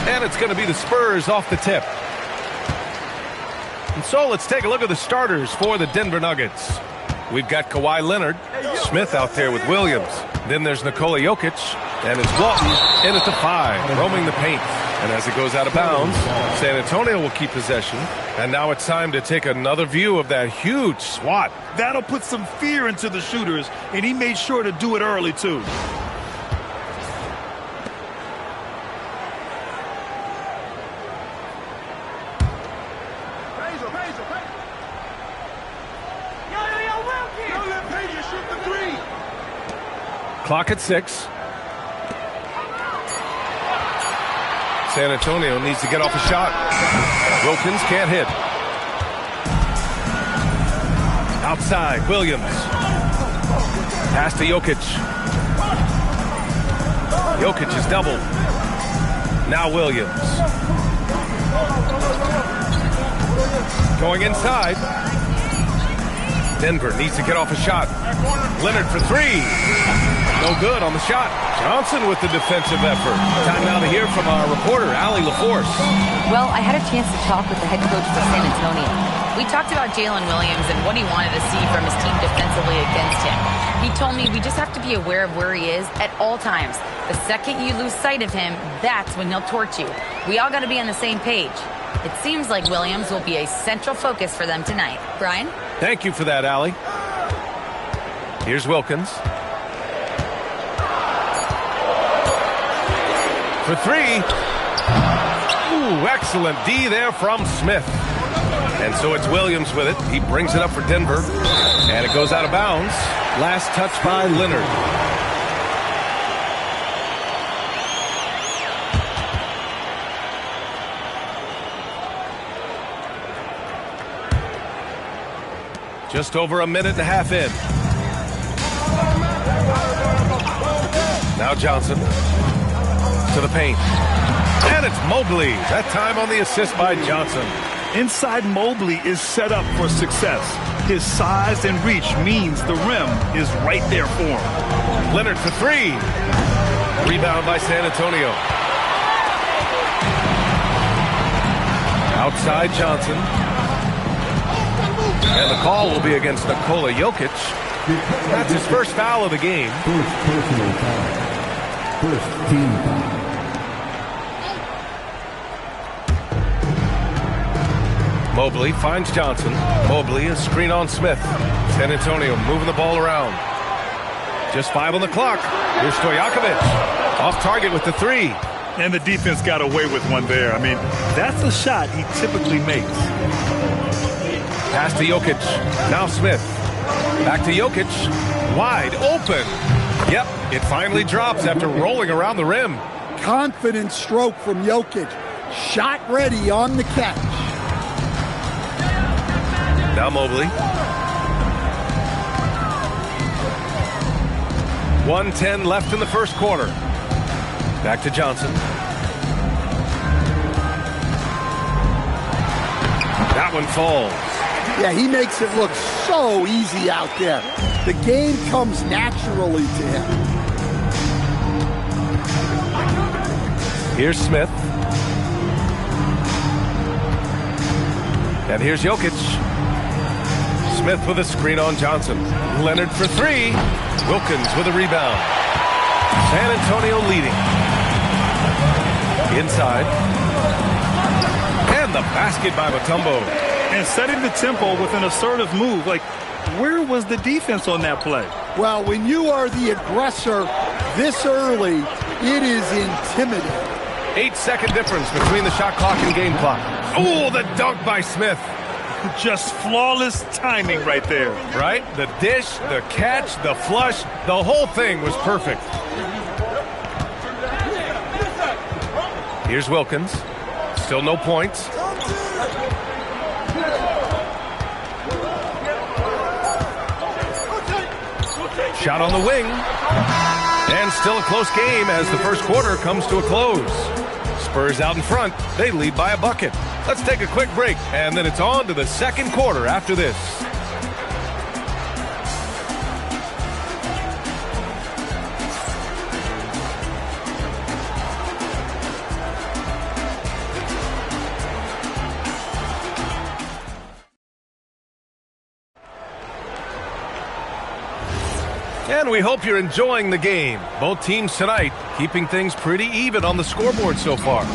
And it's going to be the Spurs off the tip. And so let's take a look at the starters for the Denver Nuggets. We've got Kawhi Leonard, Smith out there with Williams. Then there's Nikola Jokic, and it's Walton in at the 5, roaming the paint. And as it goes out of bounds, San Antonio will keep possession. And now it's time to take another view of that huge swat. That'll put some fear into the shooters, and he made sure to do it early, too. Clock at 6. San Antonio needs to get off a shot. Wilkins can't hit. Outside, Williams. Pass to Jokic. Jokic is doubled. Now Williams. Going inside. Denver needs to get off a shot. Leonard for 3. No good on the shot. Johnson with the defensive effort. Time now to hear from our reporter, Allie LaForce. Well, I had a chance to talk with the head coach for San Antonio. We talked about Jalen Williams and what he wanted to see from his team defensively against him. He told me we just have to be aware of where he is at all times. The second you lose sight of him, that's when he'll torch you. We all got to be on the same page. It seems like Williams will be a central focus for them tonight. Brian? Thank you for that, Allie. Here's Wilkins. For 3. Ooh, excellent D there from Smith. And so it's Williams with it. He brings it up for Denver. And it goes out of bounds. Last touch by Leonard. Just over a minute and a half in. Now Johnson to the paint. And it's Mobley. That time on the assist by Johnson. Inside Mobley is set up for success. His size and reach means the rim is right there for him. Leonard for 3. Rebound by San Antonio. Outside Johnson. And the call will be against Nikola Jokic. That's his first foul of the game. First personal foul. First team foul. Mobley finds Johnson. Mobley, a screen on Smith. San Antonio moving the ball around. Just 5 on the clock. Here's Stojakovic. Off target with the 3. And the defense got away with one there. I mean, that's a shot he typically makes. Pass to Jokic. Now Smith. Back to Jokic. Wide open. Yep, it finally drops after rolling around the rim. Confident stroke from Jokic. Shot ready on the catch. Now Mobley. 1:10 left in the first quarter. Back to Johnson. That one falls. Yeah, he makes it look so easy out there. The game comes naturally to him. Here's Smith. And here's Jokic. Smith with a screen on Johnson. Leonard for 3. Wilkins with a rebound. San Antonio leading. Inside. And the basket by Mutombo. And setting the tempo with an assertive move. Like, where was the defense on that play? Well, when you are the aggressor this early, it is intimidating. 8-second difference between the shot clock and game clock. Oh, the dunk by Smith. Just flawless timing right there. Right? The dish, the catch, the flush, the whole thing was perfect. Here's Wilkins. Still no points. Shot on the wing. And still a close game as the first quarter comes to a close. Spurs out in front. They lead by a bucket. Let's take a quick break, and then it's on to the second quarter after this. And we hope you're enjoying the game. Both teams tonight keeping things pretty even on the scoreboard so far.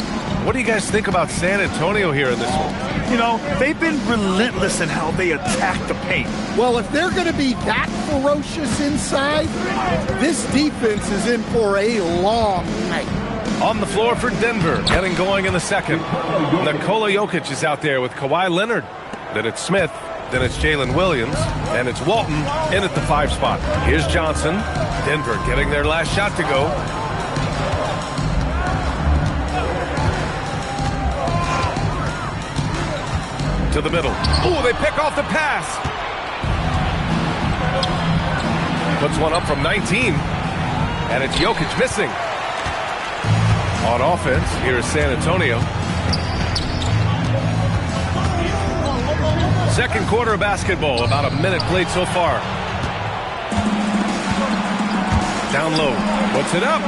What do you guys think about San Antonio here in this one? You know, they've been relentless in how they attack the paint. Well, if they're going to be that ferocious inside, this defense is in for a long night. On the floor for Denver, getting going in the second. Nikola Jokic is out there with Kawhi Leonard. Then it's Smith. Then it's Jalen Williams, and it's Walton in at the 5 spot. Here's Johnson. Denver getting their last shot to go. To the middle. Ooh, they pick off the pass. Puts one up from 19. And it's Jokic missing. On offense, here is San Antonio. Second quarter of basketball, about a minute played so far. Down low, puts it up.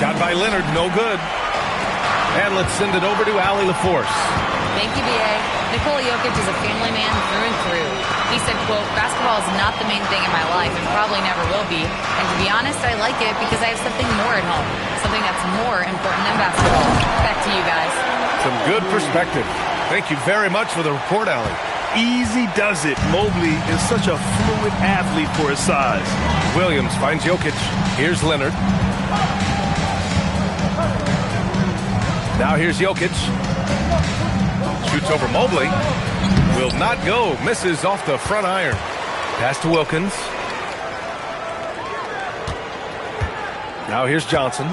Shot by Leonard, no good. And let's send it over to Allie LaForce. Thank you, B.A. Nikola Jokic is a family man through and through. He said, quote, "Basketball is not the main thing in my life and probably never will be. And to be honest, I like it because I have something more at home, something that's more important than basketball." Back to you guys. Some good perspective. Thank you very much for the report, Allie. Easy does it. Mobley is such a fluid athlete for his size. Williams finds Jokic. Here's Leonard. Now here's Jokic. Shoots over Mobley. Will not go. Misses off the front iron. Pass to Wilkins. Now here's Johnson.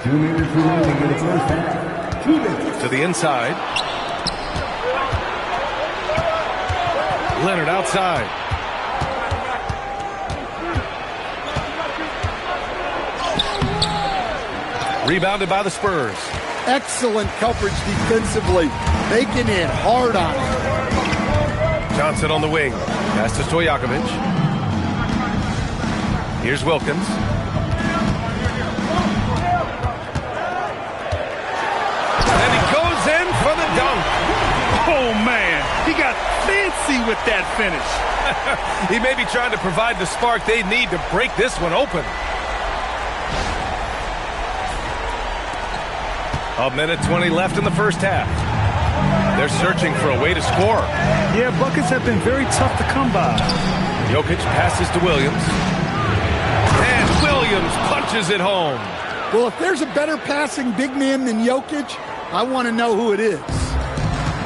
2 minutes remaining in the first half. 2 minutes. To the inside. Leonard outside. Rebounded by the Spurs. Excellent coverage defensively. Making it hard on him. Johnson on the wing. Pass to Stojakovic. Here's Wilkins. And he goes in for the dunk. Oh, man. He got fancy with that finish. He may be trying to provide the spark they need to break this one open. A minute 20 left in the first half. They're searching for a way to score. Yeah, buckets have been very tough to come by. Jokic passes to Williams. And Williams punches it home. Well, if there's a better passing big man than Jokic, I want to know who it is.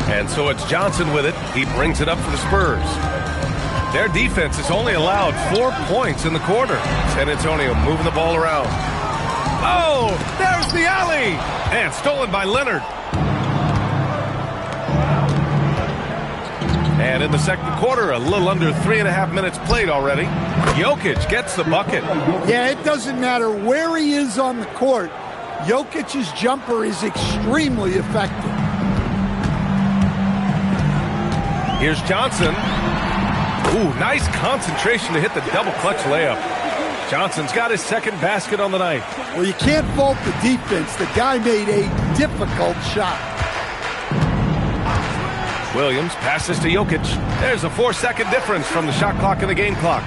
And so it's Johnson with it. He brings it up for the Spurs. Their defense has only allowed 4 points in the quarter. San Antonio moving the ball around. Oh, there's the alley. And stolen by Leonard. And in the second quarter, a little under 3.5 minutes played already. Jokic gets the bucket. Yeah, it doesn't matter where he is on the court. Jokic's jumper is extremely effective. Here's Johnson. Ooh, nice concentration to hit the double clutch layup. Johnson's got his second basket on the night. Well, you can't fault the defense. The guy made a difficult shot. Williams passes to Jokic. There's a 4-second difference from the shot clock and the game clock.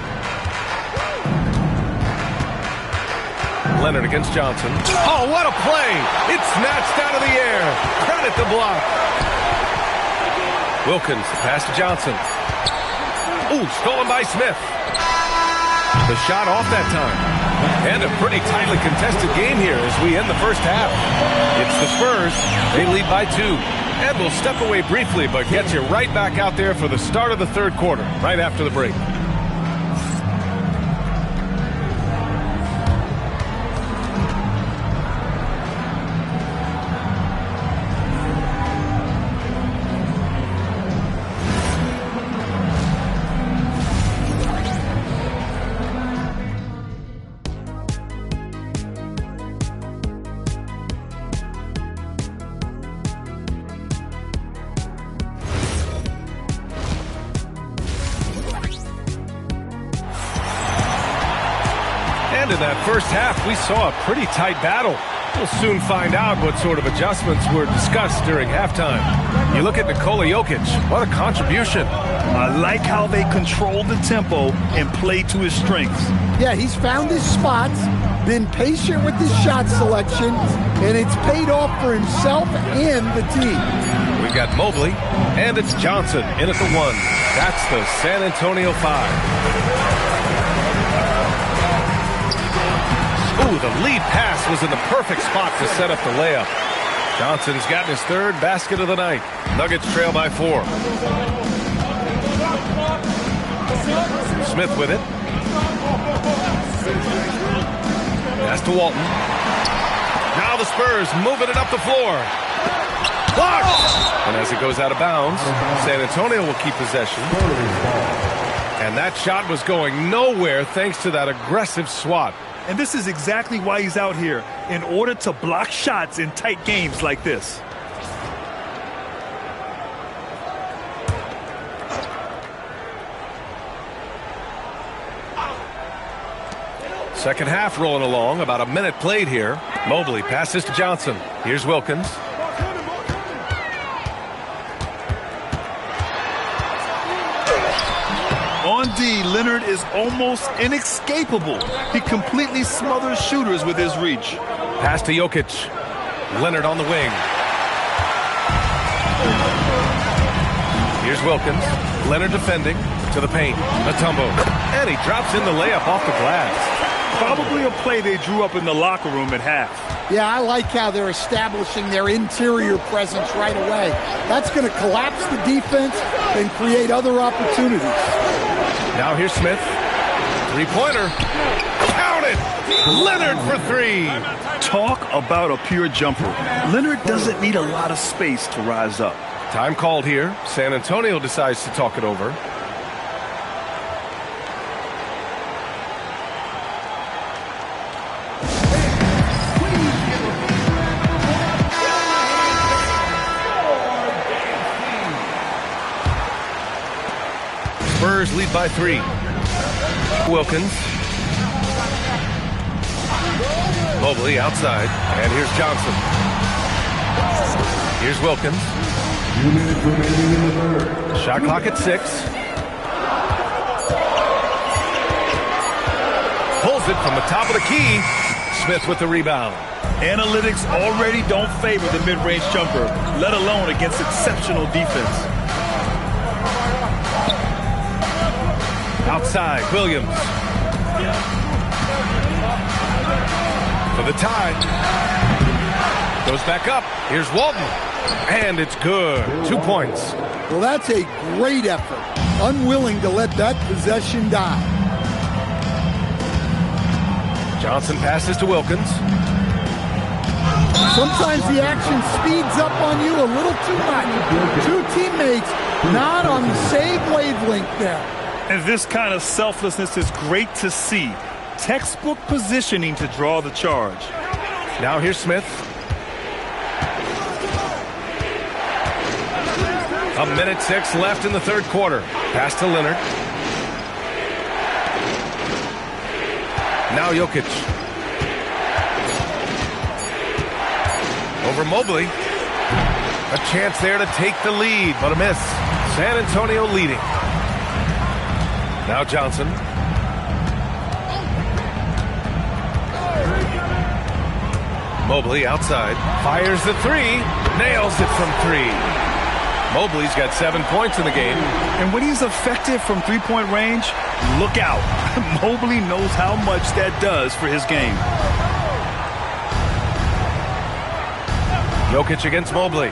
Leonard against Johnson. Oh, what a play! It's snatched out of the air. Credit the block. Wilkins, the pass to Johnson. Ooh, stolen by Smith. The shot off that time. And a pretty tightly contested game here as we end the first half. It's the Spurs. They lead by 2. And we'll step away briefly, but get you right back out there for the start of the third quarter, right after the break. And in that first half, we saw a pretty tight battle. We'll soon find out what sort of adjustments were discussed during halftime. You look at Nikola Jokic, what a contribution. I like how they control the tempo and play to his strengths. Yeah, he's found his spots, been patient with his shot selection, and it's paid off for himself and the team. We've got Mobley, and it's Johnson in at the 1. That's the San Antonio 5. Ooh, the lead pass was in the perfect spot to set up the layup. Johnson's gotten his 3rd basket of the night. Nuggets trail by 4. Smith with it. Pass to Walton. Now the Spurs moving it up the floor. Blocked! And as it goes out of bounds, San Antonio will keep possession. And that shot was going nowhere thanks to that aggressive swat. And this is exactly why he's out here, in order to block shots in tight games like this. Second half rolling along, about a minute played here. Mobley passes to Johnson. Here's Wilkins. On D, Leonard is almost inescapable. He completely smothers shooters with his reach. Pass to Jokic. Leonard on the wing. Here's Wilkins. Leonard defending to the paint. Mutombo. And he drops in the layup off the glass. Probably a play they drew up in the locker room at half. Yeah, I like how they're establishing their interior presence right away. That's going to collapse the defense and create other opportunities. Now here's Smith. 3-pointer. Count it! Leonard for 3. Talk about a pure jumper. Leonard doesn't need a lot of space to rise up. Time called here. San Antonio decides to talk it over. Spurs lead by 3. Wilkins. Mobley outside. And here's Johnson. Here's Wilkins. 2 minutes remaining in the 3rd. Shot clock at 6. Pulls it from the top of the key. Smith with the rebound. Analytics already don't favor the mid-range jumper, let alone against exceptional defense. Outside, Williams. For the tie. Goes back up. Here's Walton. And it's good. 2 points. Well, that's a great effort. Unwilling to let that possession die. Johnson passes to Wilkins. Sometimes the action speeds up on you a little too much. Two teammates not on the same wavelength there. And this kind of selflessness is great to see. Textbook positioning to draw the charge. Now here's Smith. A minute 6 left in the 3rd quarter. Pass to Leonard. Now Jokic. Over Mobley. A chance there to take the lead, but a miss. San Antonio leading. Now Johnson. Mobley outside. Fires the 3. Nails it from 3. Mobley's got 7 points in the game. And when he's effective from three-point range, look out. Mobley knows how much that does for his game. Jokic against Mobley.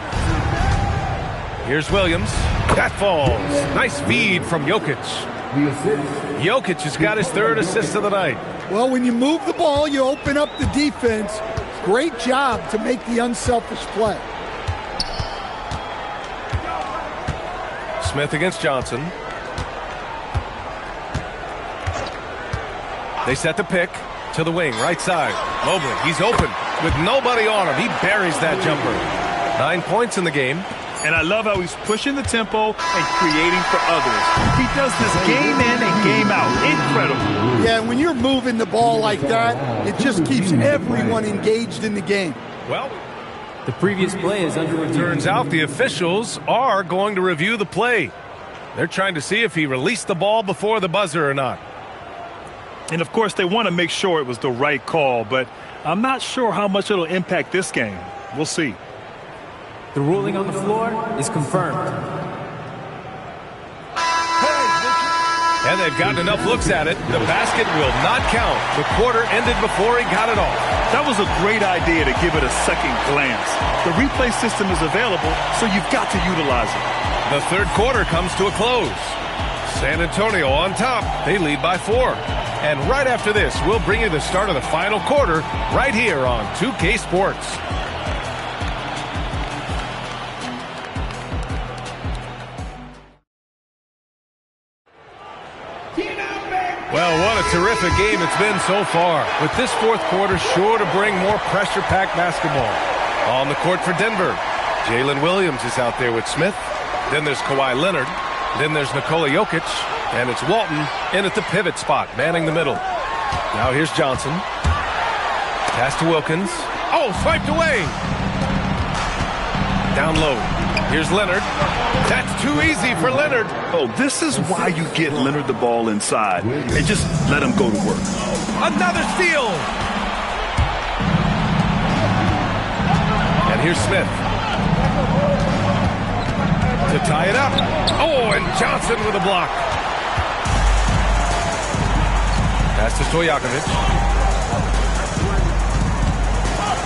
Here's Williams. That falls. Nice feed from Jokic. Jokic has got his 3rd assist of the night. Well, when you move the ball, you open up the defense. Great job to make the unselfish play. Smith against Johnson. They set the pick to the wing, right side. Mobley, he's open with nobody on him. He buries that jumper. 9 points in the game. And I love how he's pushing the tempo and creating for others. He does this game in and game out. Incredible. Yeah, when you're moving the ball like that, it just keeps everyone engaged in the game. Well, the previous play is under review. Turns out the officials are going to review the play. They're trying to see if he released the ball before the buzzer or not. And, of course, they want to make sure it was the right call, but I'm not sure how much it'll impact this game. We'll see. The ruling on the floor is confirmed. And they've gotten enough looks at it. The basket will not count. The quarter ended before he got it off. That was a great idea to give it a second glance. The replay system is available, so you've got to utilize it. The third quarter comes to a close. San Antonio on top. They lead by 4. And right after this, we'll bring you the start of the final quarter right here on 2K Sports. Well, what a terrific game it's been so far. With this fourth quarter sure to bring more pressure-packed basketball. On the court for Denver, Jalen Williams is out there with Smith. Then there's Kawhi Leonard. Then there's Nikola Jokic. And it's Walton in at the pivot spot, manning the middle. Now here's Johnson. Pass to Wilkins. Oh, swiped away. Down low. Here's Leonard. That's too easy for Leonard. Oh, this is why you get Leonard the ball inside and just let him go to work. Another steal. And here's Smith. To tie it up. Oh, and Johnson with a block. Pass to Stojakovic.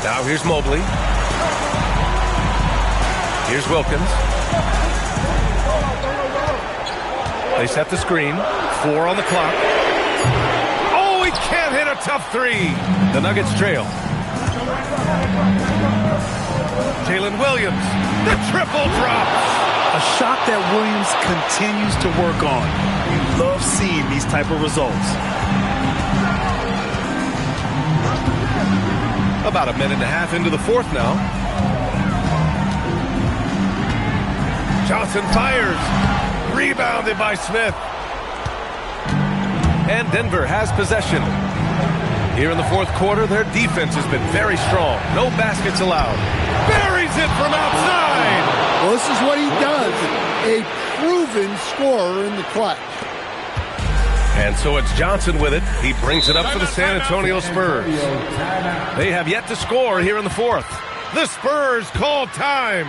Now here's Mobley. Here's Wilkins. They set the screen. 4 on the clock. Oh, he can't hit a tough 3. The Nuggets trail. Jalen Williams. The triple drops. A shot that Williams continues to work on. You love seeing these type of results. About a minute and a half into the fourth now. Johnson fires. Rebounded by Smith. And Denver has possession. Here in the fourth quarter, their defense has been very strong. No baskets allowed. Buries it from outside. Well, this is what he does. A proven scorer in the clutch. And so it's Johnson with it. He brings it up for the San Antonio Spurs. They have yet to score here in the fourth. The Spurs call time.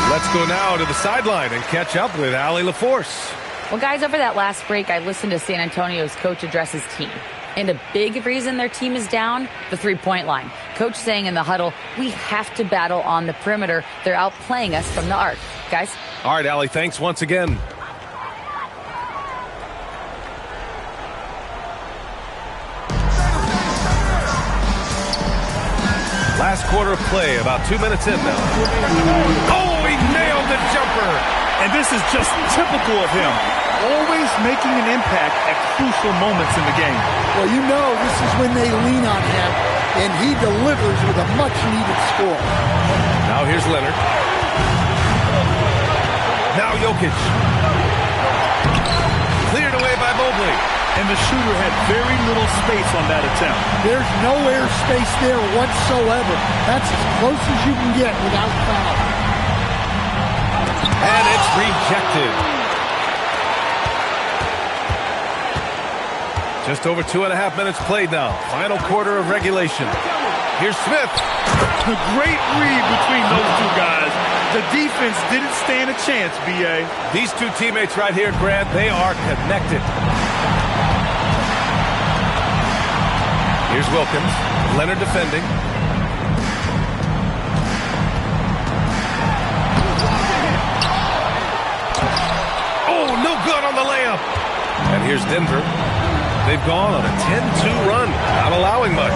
Let's go now to the sideline and catch up with Allie LaForce. Well, guys, over that last break, I listened to San Antonio's coach address his team. And a big reason their team is down, the three-point line. Coach saying in the huddle, we have to battle on the perimeter. They're outplaying us from the arc. Guys? All right, Allie, thanks once again. Last quarter of play, about 2 minutes in now. Oh, he nailed the jumper. And this is just typical of him. Always making an impact at crucial moments in the game. Well, you know this is when they lean on him, and he delivers with a much-needed score. Now here's Leonard. Now Jokic. Cleared away by Mobley. And the shooter had very little space on that attempt. There's no air space there whatsoever. That's as close as you can get without foul. rejected. Just over 2.5 minutes played now. Final quarter of regulation. Here's Smith. A great read between those two guys. The defense didn't stand a chance, B.A. These two teammates right here, Grant, they are connected. Here's Wilkins. Leonard defending. Oh, no good on the layup. And here's Denver. They've gone on a 10-2 run, not allowing much.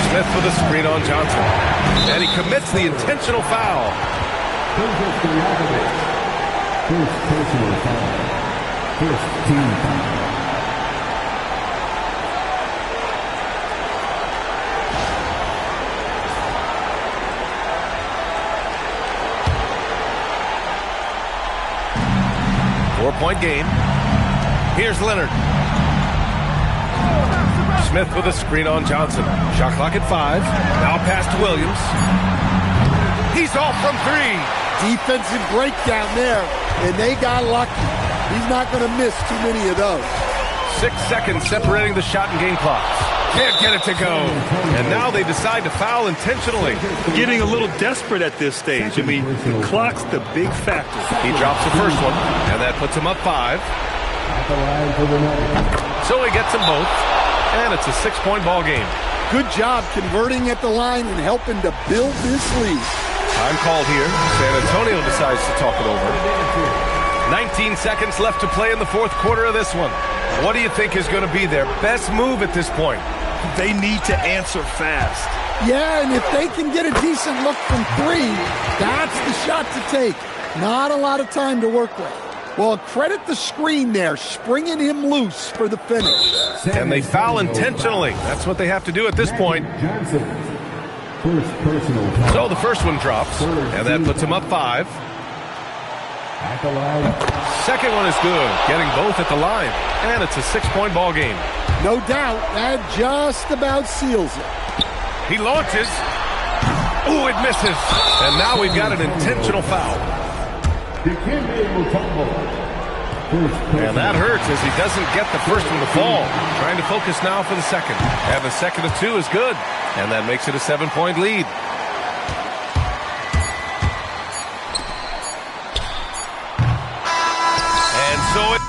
Smith with a screen on Johnson. And he commits the intentional foul. First personal foul. First team foul. Four-point game. Here's Leonard. Smith with a screen on Johnson. Shot clock at 5. Now pass to Williams. He's off from 3. Defensive breakdown there, and they got lucky. He's not going to miss too many of those. 6 seconds separating the shot and game clocks. Can't get it to go. And now they decide to foul intentionally. Getting a little desperate at this stage. I mean, the clock's the big factor. He drops the first one, and that puts him up 5. So he gets them both, and it's a 6-point ball game. Good job converting at the line and helping to build this lead. Time called here. San Antonio decides to talk it over. 19 seconds left to play in the fourth quarter of this one. What do you think is going to be their best move at this point? They need to answer fast. Yeah, and if they can get a decent look from 3, that's the shot to take. Not a lot of time to work with. Well, credit the screen there, springing him loose for the finish. And they foul intentionally. That's what they have to do at this point. First personal foul. So the first one drops, and that puts him up 5. At the line. Second one is good, getting both at the line. And it's a 6-point ball game. No doubt, that just about seals it. He launches. Ooh, it misses. And now we've got an intentional foul. And that hurts as he doesn't get the first one to fall. Trying to focus now for the second. And the second of 2 is good. And that makes it a 7-point lead. And so it...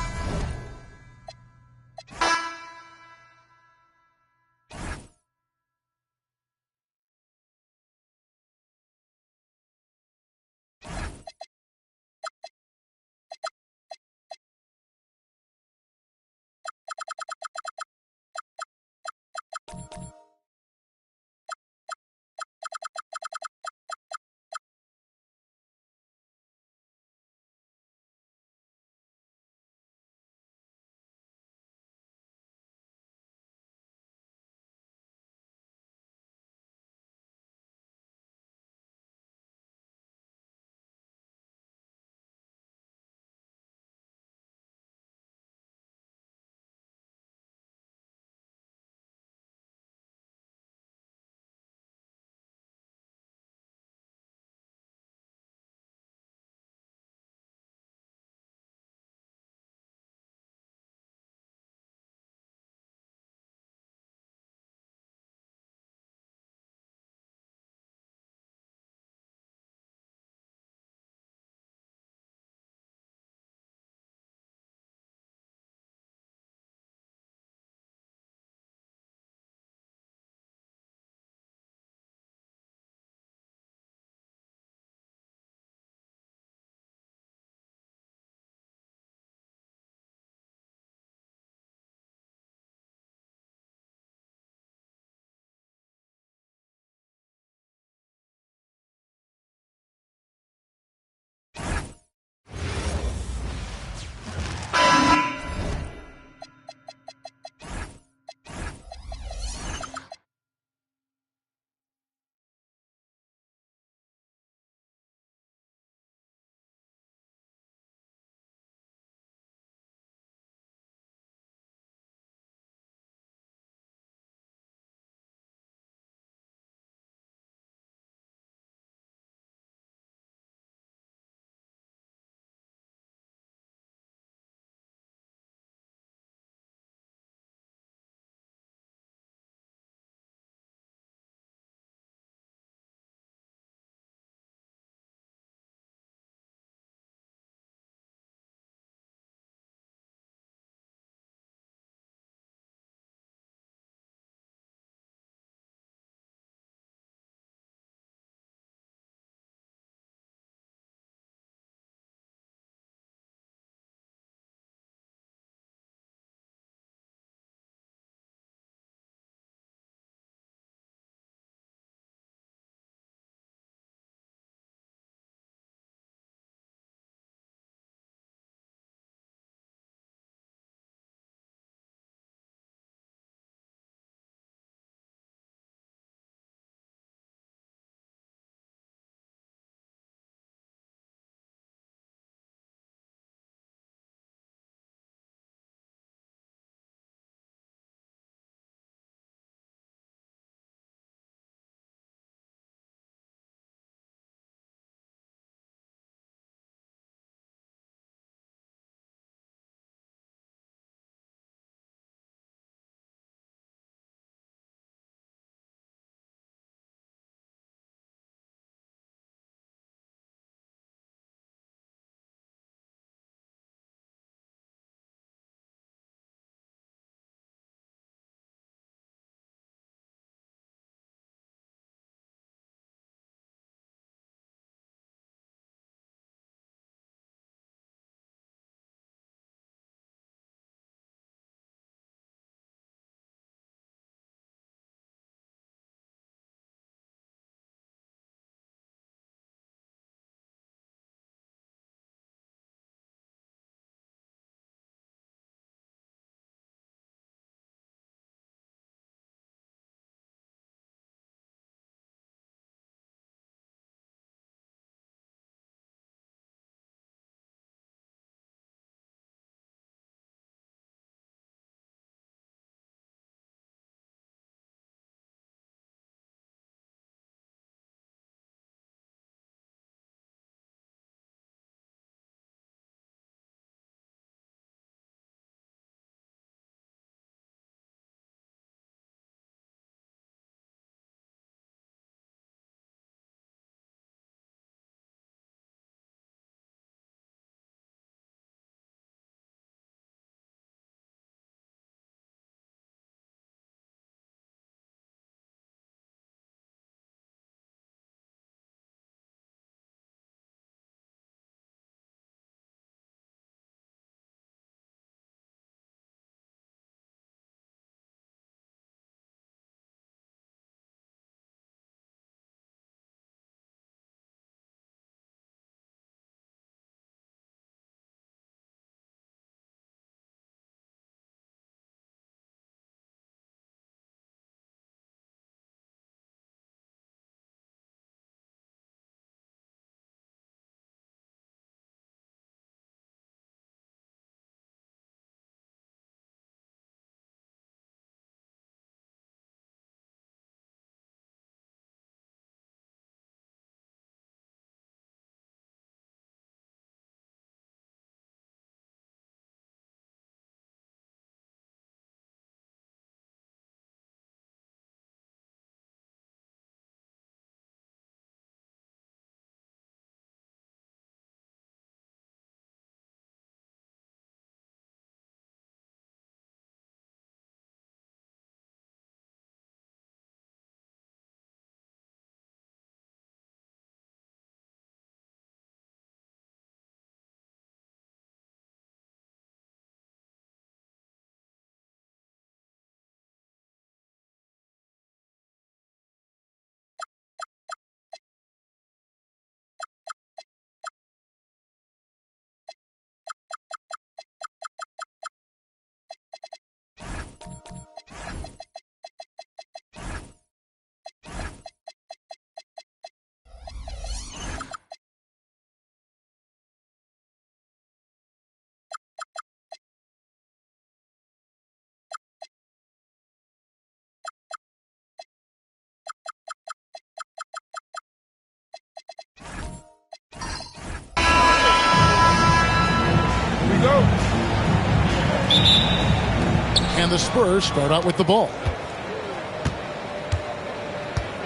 And the Spurs start out with the ball.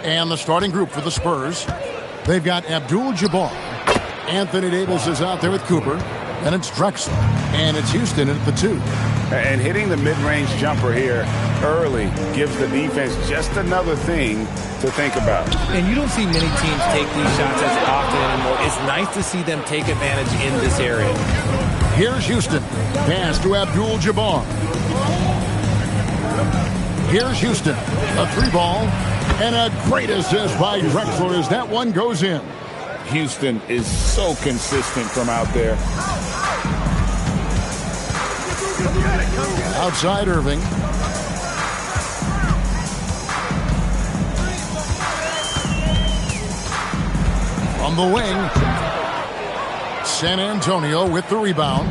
And the starting group for the Spurs, they've got Abdul-Jabbar. Anthony Davis is out there with Cooper. Then it's Drexler. And it's Houston at the 2. And hitting the mid-range jumper here early gives the defense just another thing to think about. And you don't see many teams take these shots as often anymore. It's nice to see them take advantage in this area. Here's Houston. Pass to Abdul-Jabbar. Here's Houston. A 3-ball. And a great assist by Drexler as that one goes in. Houston is so consistent from out there. Outside Irving. From the wing. San Antonio with the rebound.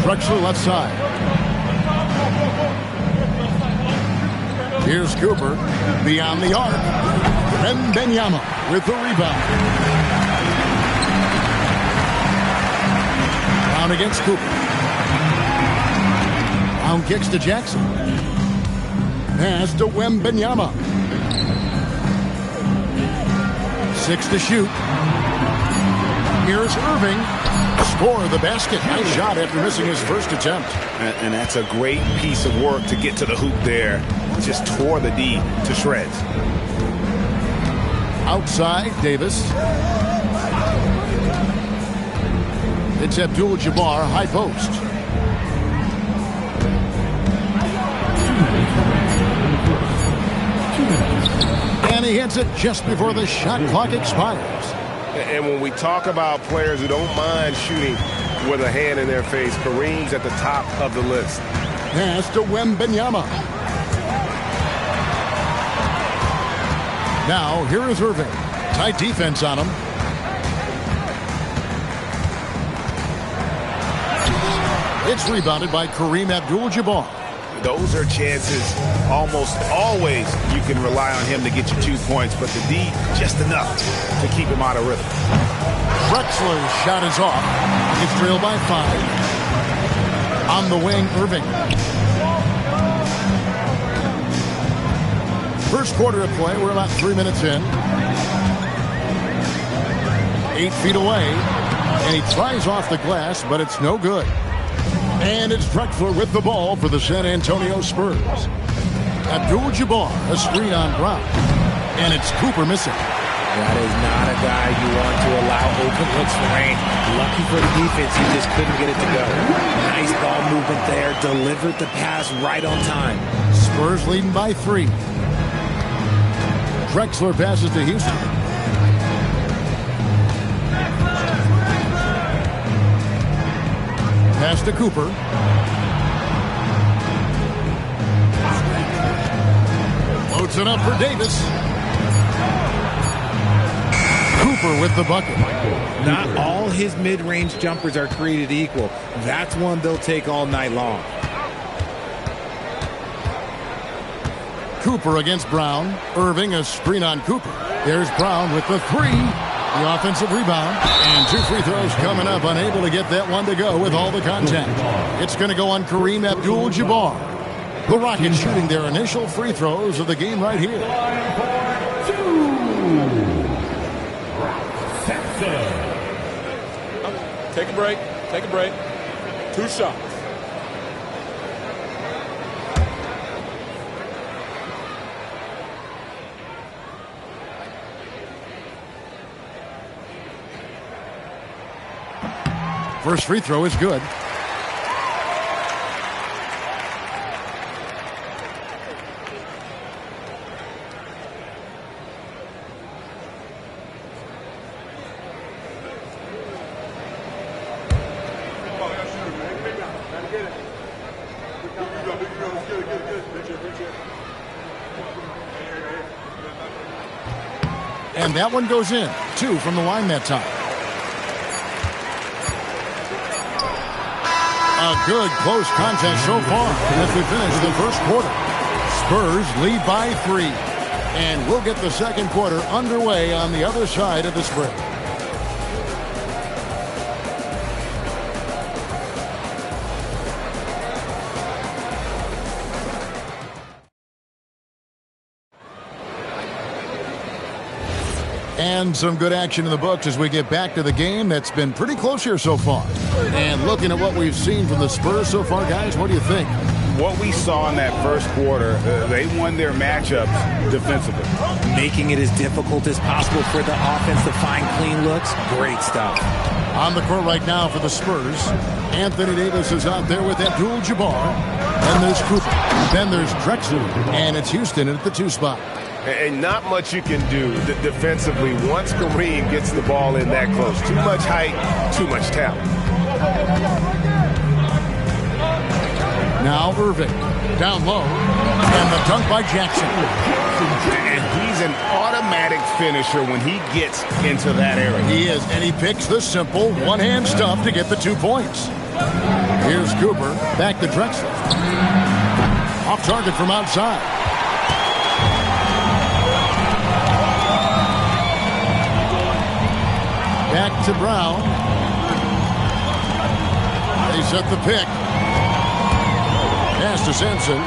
Drexler left side. Here's Cooper beyond the arc. Wembanyama with the rebound. Brown against Cooper. Brown kicks to Jackson. Pass to Wembanyama. 6 to shoot. Here's Irving. Score the basket. Nice shot after missing his first attempt. And that's a great piece of work to get to the hoop there. Just tore the D to shreds. Outside, Davis. It's Abdul-Jabbar, high post. And he hits it just before the shot clock expires. And when we talk about players who don't mind shooting with a hand in their face, Kareem's at the top of the list. Pass to Wembanyama. Now, here is Irving. Tight defense on him. It's rebounded by Kareem Abdul-Jabbar. Those are chances almost always you can rely on him to get you 2 points, but the D, just enough to keep him out of rhythm. Drexler's shot is off. It's trailed by 5. On the wing, Irving. First quarter of play, we're about 3 minutes in. 8 feet away, and he tries off the glass, but it's no good. And it's Drexler with the ball for the San Antonio Spurs. Abdul-Jabbar, a screen on Brown. And it's Cooper missing. That is not a guy you want to allow open looks for rain. Lucky for the defense, he just couldn't get it to go. Nice ball movement there. Delivered the pass right on time. Spurs leading by 3. Drexler passes to Houston. Pass to Cooper. Loads it up for Davis. Cooper with the bucket. Not all his mid-range jumpers are created equal. That's one they'll take all night long. Cooper against Brown. Irving, a screen on Cooper. There's Brown with the 3. The offensive rebound. And 2 free throws coming up. Unable to get that one to go with all the contact. It's going to go on Kareem Abdul-Jabbar. The Rockets shooting their initial free throws of the game right here. Take a break. Take a break. 2 shots. First free throw is good. And that one goes in. 2 from the line that time. A good close contest so far as we finish the first quarter. Spurs lead by 3. And we'll get the second quarter underway on the other side of this break. And some good action in the books as we get back to the game that's been pretty close here so far. And looking at what we've seen from the Spurs so far, guys, what do you think? What we saw in that first quarter, they won their matchups defensively. Making it as difficult as possible for the offense to find clean looks. Great stuff. On the court right now for the Spurs, Anthony Davis is out there with Abdul-Jabbar. Then there's Cooper. Then there's Drexler. And it's Houston at the 2 spot. And not much you can do defensively once Kareem gets the ball in that close. Too much height, too much talent. Now Irving, down low, and the dunk by Jackson. And he's an automatic finisher when he gets into that area. He is, and he picks the simple one-hand stuff to get the 2 points. Here's Cooper, back to Drexler. Off target from outside. Back to Brown. They set the pick. Pass to Simpson.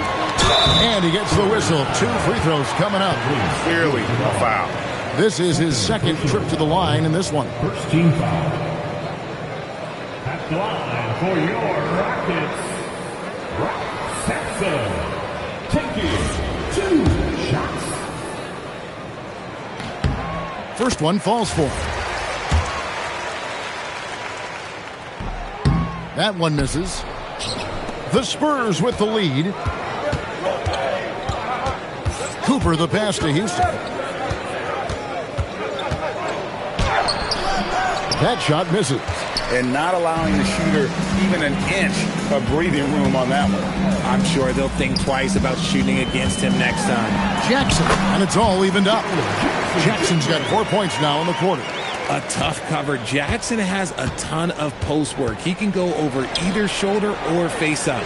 And he gets the whistle. 2 free throws coming up. Clearly a foul. This is his second trip to the line in this one. First team foul. At the line for your Rockets, Brock Sampson. Taking 2 shots. First one falls for him. That one misses. The Spurs with the lead. Cooper the pass to Houston. That shot misses. And not allowing the shooter even an inch of breathing room on that one. I'm sure they'll think twice about shooting against him next time. Jackson, and it's all evened up. Jackson's got 4 points now in the quarter. A tough cover. Jackson has a ton of post work. He can go over either shoulder or face up.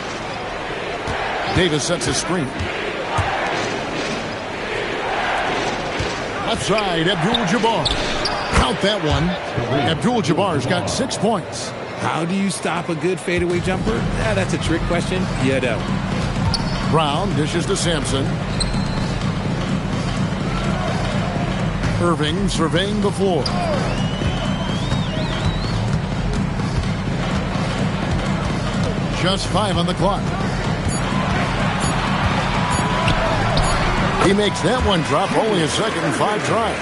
Davis sets a screen. Left side, Abdul-Jabbar. Count that one. Abdul-Jabbar's got 6 points. How do you stop a good fadeaway jumper? That's a trick question. You don't. Brown dishes to Sampson. Irving surveying the floor. Just 5 on the clock. He makes that one drop, only a second and 5 tries.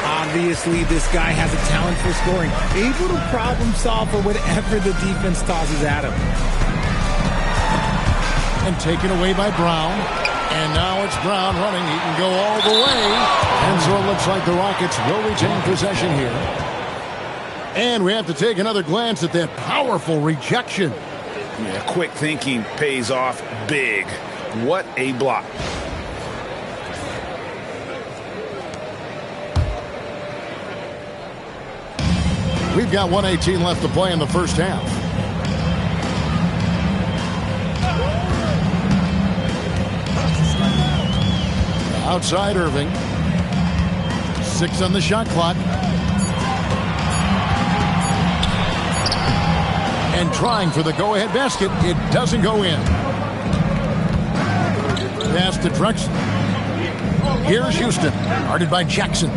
Obviously, this guy has a talent for scoring. Able to problem solve for whatever the defense tosses at him. And taken away by Brown. And now it's Brown running. He can go all the way. And so it looks like the Rockets will retain possession here. And we have to take another glance at that powerful rejection. Yeah, quick thinking pays off big. What a block. We've got 1:18 left to play in the first half. Outside Irving. 6 on the shot clock. And trying for the go-ahead basket. It doesn't go in. Pass to Drexler. Here's Houston. Guarded by Jackson.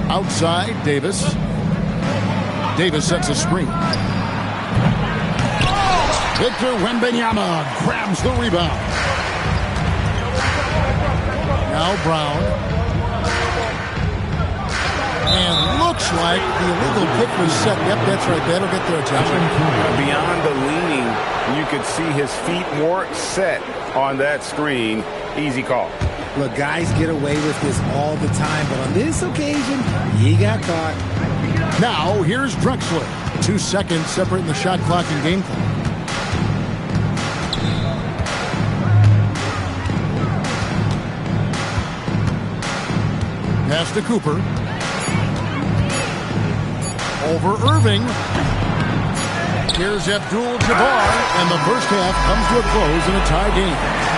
Outside, Davis. Davis sets a screen. Victor Wembanyama grabs the rebound. Now Brown. And looks like the illegal pick was set. Yep, that's right. That'll get their attention. Beyond the leaning, you could see his feet more set on that screen. Easy call. Look, guys get away with this all the time, but on this occasion, he got caught. Now, here's Drexler. 2 seconds separating the shot clock and game clock. Pass to Cooper. Over Irving. Here's Abdul-Jabbar, and the first half comes to a close in a tie game.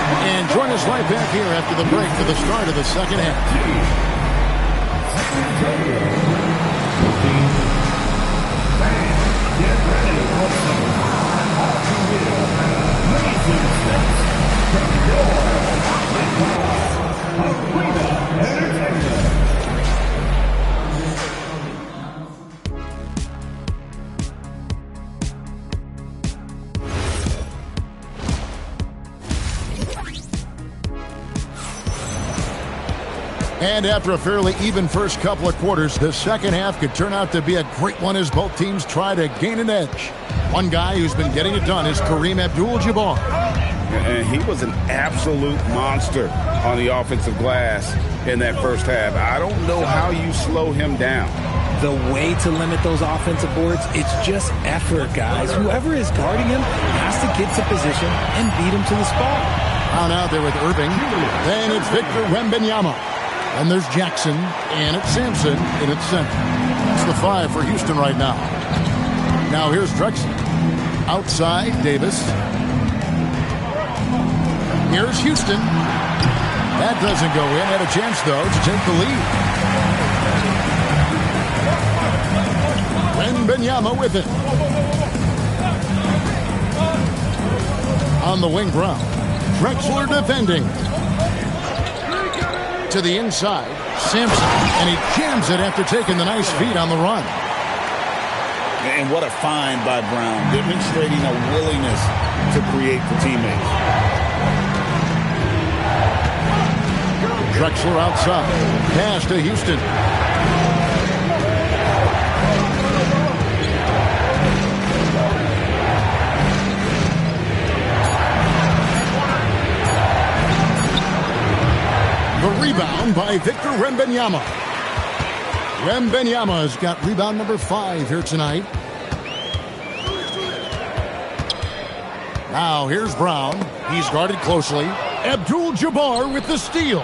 And join us right back here after the break for the start of the second half. Get ready for some And after a fairly even first couple of quarters, the second half could turn out to be a great one as both teams try to gain an edge. One guy who's been getting it done is Kareem Abdul-Jabbar. And he was an absolute monster on the offensive glass in that first half. I don't know how you slow him down. The way to limit those offensive boards, it's just effort, guys. Whoever is guarding him has to get to position and beat him to the spot. Down out there with Irving. Then it's Victor Wembanyama. And there's Jackson, and it's Sampson in its center. It's the 5 for Houston right now. Now here's Drexler. Outside, Davis. Here's Houston. That doesn't go in. Had a chance, though, to take the lead. Wembanyama with it. On the wing, Brown. Drexler defending. To the inside, Sampson, and he jams it after taking the nice feed on the run. And what a find by Brown, demonstrating a willingness to create for teammates. Drexler outside, pass to Houston. The rebound by Victor Wembanyama. Wembanyama's got rebound number 5 here tonight. Now here's Brown. He's guarded closely. Abdul-Jabbar with the steal.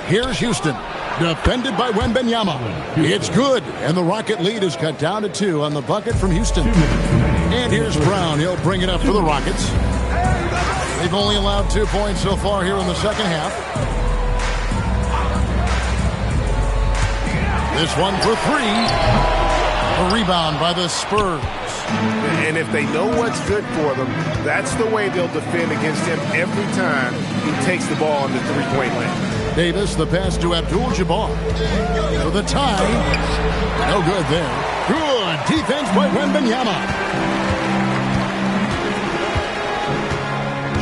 Here's Houston. Defended by Wembanyama. It's good. And the Rocket lead is cut down to 2 on the bucket from Houston. And here's Brown. He'll bring it up for the Rockets. They've only allowed 2 points so far here in the second half. This one for 3. A rebound by the Spurs. And if they know what's good for them, that's the way they'll defend against him every time he takes the ball in the three-point lane. Davis, the pass to Abdul-Jabbar. For the tie. No good there. Good defense by Wembanyama.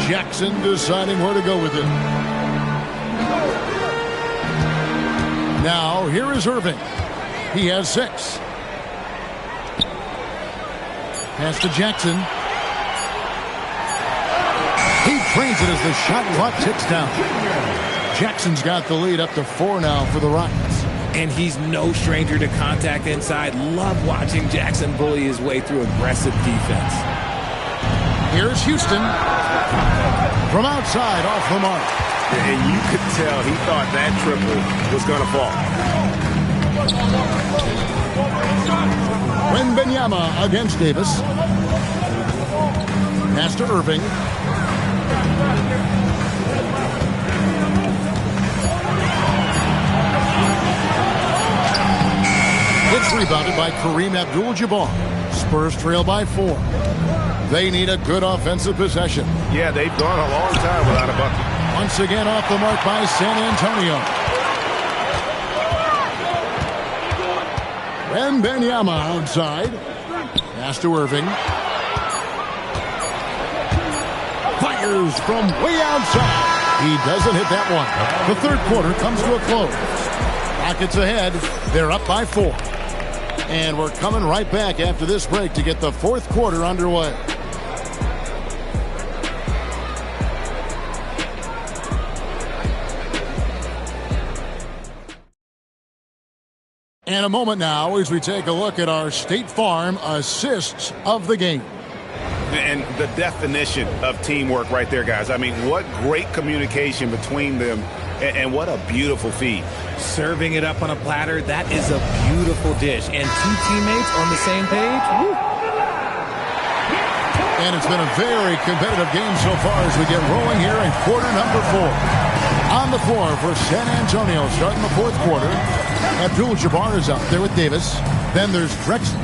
Jackson deciding where to go with it. Now, here is Irving. He has 6. Pass to Jackson. He trains it as the shot clock ticks down. Jackson's got the lead up to 4 now for the Rockets. And he's no stranger to contact inside. Love watching Jackson bully his way through aggressive defense. Here's Houston. From outside, off the mark. And you could tell he thought that triple was going to fall. Wembanyama against Davis. Pass to Irving. It's rebounded by Kareem Abdul-Jabbar. Spurs trail by 4. They need a good offensive possession. Yeah, they've gone a long time without a bucket. Once again off the mark by San Antonio. Wembanyama outside. Pass to Irving. Fires from way outside. He doesn't hit that one. The third quarter comes to a close. Rockets ahead. They're up by 4. And we're coming right back after this break to get the fourth quarter underway. And a moment now as we take a look at our State Farm assists of the game. And the definition of teamwork right there, guys. I mean, what great communication between them, and what a beautiful feed. Serving it up on a platter, that is a beautiful dish. And 2 teammates on the same page. Woo. And it's been a very competitive game so far as we get rolling here in quarter number 4. On the floor for San Antonio starting the fourth quarter. Abdul-Jabbar is out there with Davis. Then there's Drexler.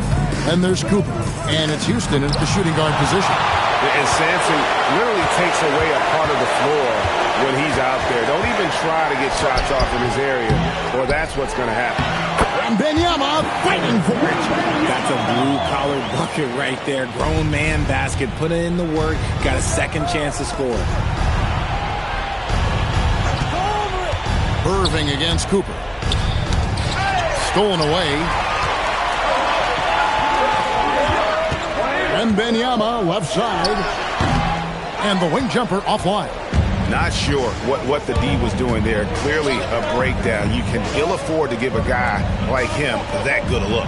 Then there's Cooper. And it's Houston at the shooting guard position. And Sampson literally takes away a part of the floor when he's out there. Don't even try to get shots off in his area, or that's what's going to happen. And Wembanyama fighting for it. That's a blue-collar bucket right there. Grown man basket. Put in the work. Got a second chance to score. Irving against Cooper. Stolen away. And Wembanyama left side. And the wing jumper offline. Not sure what the D was doing there. Clearly a breakdown. You can ill afford to give a guy like him that good a look.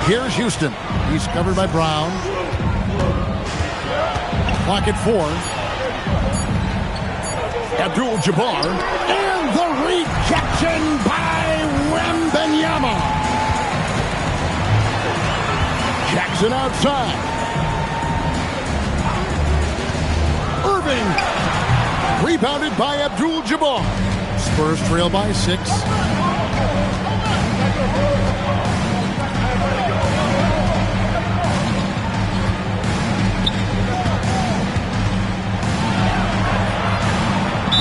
Here's Houston. He's covered by Brown. Clock at 4. Abdul-Jabbar. And the rejection by Wembanyama. Jackson outside. Irving. Rebounded by Abdul-Jabbar. Spurs trail by 6.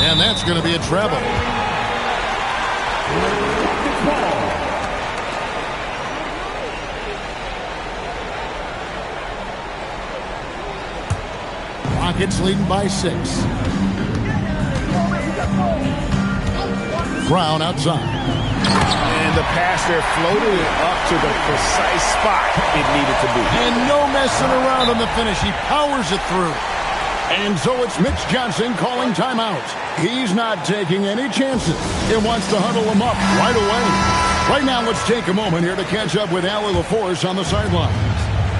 And that's going to be a treble. Rockets leading by 6. Brown outside. And the pass there floated it up to the precise spot it needed to be. And no messing around on the finish. He powers it through. And so it's Mitch Johnson calling timeout. He's not taking any chances. He wants to huddle him up right away. Right now, let's take a moment here to catch up with Allie LaForce on the sideline.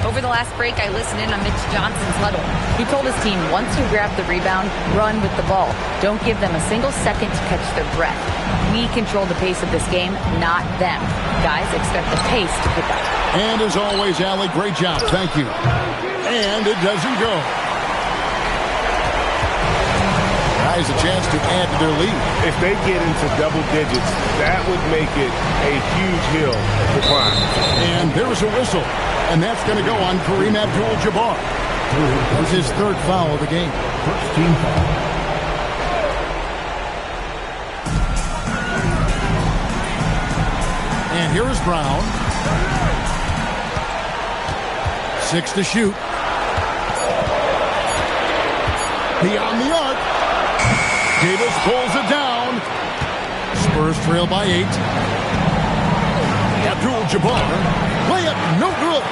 Over the last break, I listened in on Mitch Johnson's huddle. He told his team, once you grab the rebound, run with the ball. Don't give them a single second to catch their breath. We control the pace of this game, not them. Guys, expect the pace to pick up. And as always, Allie, great job. Thank you. And it doesn't go. Guys, a chance to add to their lead. If they get into double digits, that would make it a huge hill to climb. And there's a whistle. And that's going to go on Kareem Abdul-Jabbar. That's his 3rd foul of the game. First team foul. And here is Brown. 6 to shoot. Beyond the arc. Davis pulls it down. Spurs trail by 8. Abdul-Jabbar. Layup, no good.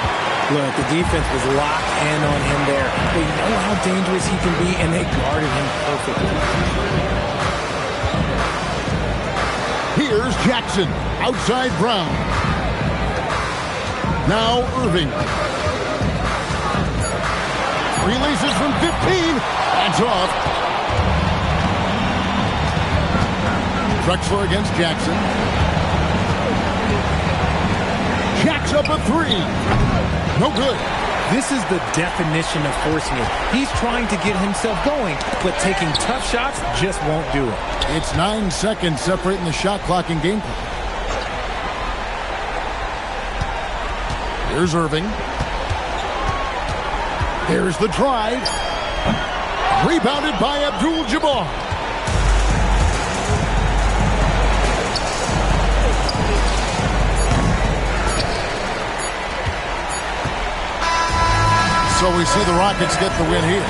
Look, the defense was locked in on him there. They know how dangerous he can be, and they guarded him perfectly. Here's Jackson. Outside Brown. Now Irving. Releases from 15. That's off. Drexler against Jackson. Jacks up a 3. No good. This is the definition of forcing it. He's trying to get himself going, but taking tough shots just won't do it. It's 9 seconds separating the shot clock and game clock. Here's Irving. There's the drive. Rebounded by Abdul-Jabbar. So we see the Rockets get the win here.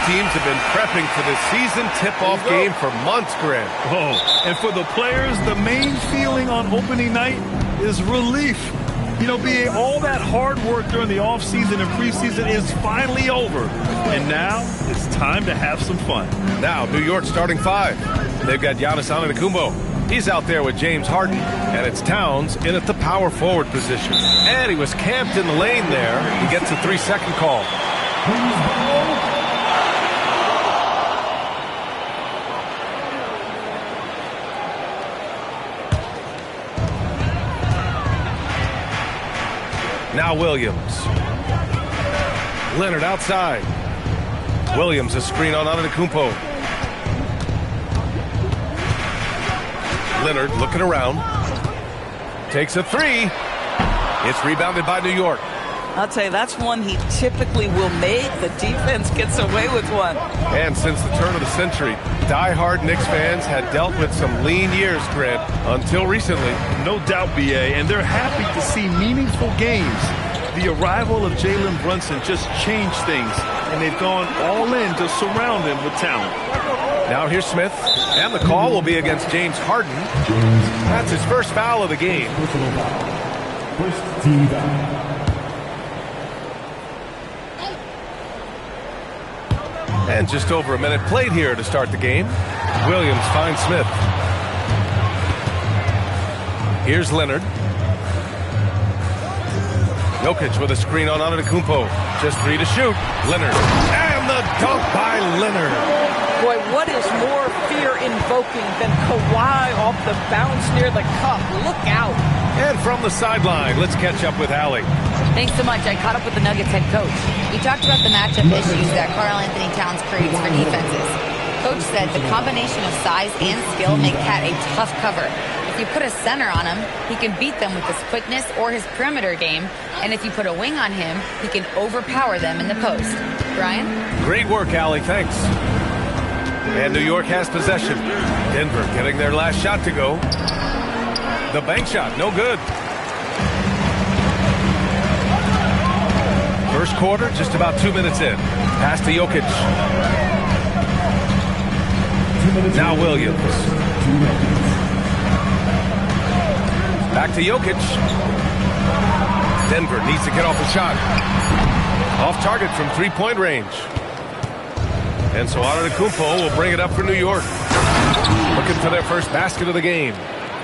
teams have been prepping for this season tip-off game for months, Grant. Oh, and for the players, the main feeling on opening night is relief. You know, BA, all that hard work during the offseason and preseason is finally over. And now it's time to have some fun. Now, New York starting 5. They've got Giannis Antetokounmpo. He's out there with James Harden, and it's Towns in at the power forward position. And he was camped in the lane there. He gets a 3-second call. Now Williams. Leonard outside. Williams a screen on Antetokounmpo. Leonard looking around. Takes a 3. It's rebounded by New York. I'll tell you, that's one he typically will make. The defense gets away with one. And since the turn of the century, die-hard Knicks fans had dealt with some lean years, Grant, until recently. No doubt, BA, and they're happy to see meaningful games. The arrival of Jalen Brunson just changed things, and they've gone all in to surround him with talent. Now here's Smith, and the call will be against James Harden. That's his first foul of the game. First team foul. And just over a minute played here to start the game. Williams finds Smith. Here's Leonard. Jokic with a screen on Antetokounmpo. Just 3 to shoot. Leonard. And the dunk by Leonard. Boy, what is more fear-invoking than Kawhi off the bounce near the cup? Look out. And from the sideline, let's catch up with Allie. Thanks so much. I caught up with the Nuggets head coach. He talked about the matchup issues that Karl-Anthony Towns creates for defenses. Coach said the combination of size and skill make Cat a tough cover. If you put a center on him, he can beat them with his quickness or his perimeter game. And if you put a wing on him, he can overpower them in the post. Brian? Great work, Allie. Thanks. And New York has possession. Denver getting their last shot to go. The bank shot, no good. First quarter, just about 2 minutes in. Pass to Jokic. Now Williams. Back to Jokic. Denver needs to get off a shot. Off target from three-point range. And so Antetokounmpo will bring it up for New York. Looking for their first basket of the game.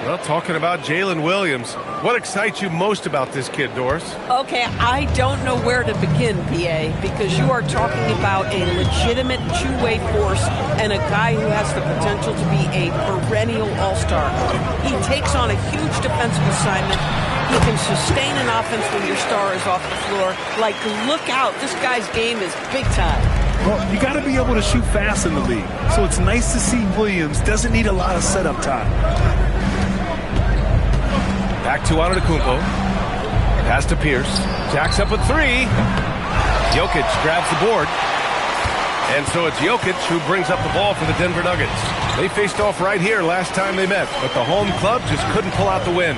Well, talking about Jalen Williams, what excites you most about this kid, Doris? Okay, I don't know where to begin, PA, because you are talking about a legitimate two-way force and a guy who has the potential to be a perennial all-star. He takes on a huge defensive assignment. He can sustain an offense when your star is off the floor. Like, look out, this guy's game is big time. Well, you got to be able to shoot fast in the league. So it's nice to see Williams doesn't need a lot of setup time. Back to Antetokounmpo. Pass to Pierce. Jacks up a 3. Jokic grabs the board. And so it's Jokic who brings up the ball for the Denver Nuggets. They faced off right here last time they met, but the home club just couldn't pull out the win.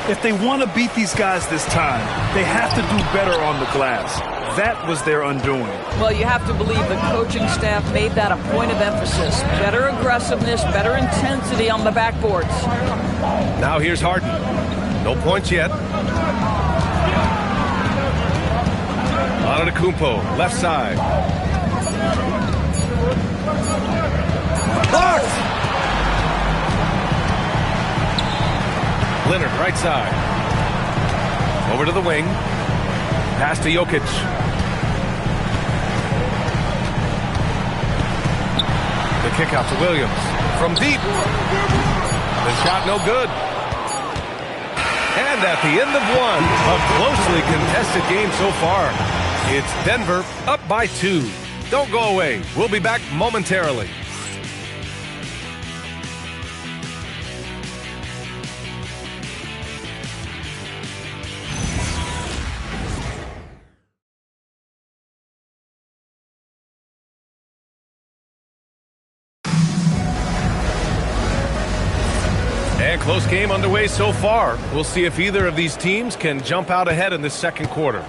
If they want to beat these guys this time, they have to do better on the glass. That was their undoing. Well, you have to believe the coaching staff made that a point of emphasis. Better aggressiveness, better intensity on the backboards. Now here's Harden. No points yet. Antetokounmpo, left side. Blocked! Leonard, right side. Over to the wing. Pass to Jokic. The kick out to Williams. From deep. The shot no good. And at the end of one, a closely contested game so far. It's Denver up by 2. Don't go away. We'll be back momentarily. Close game underway so far. We'll see if either of these teams can jump out ahead in this second quarter.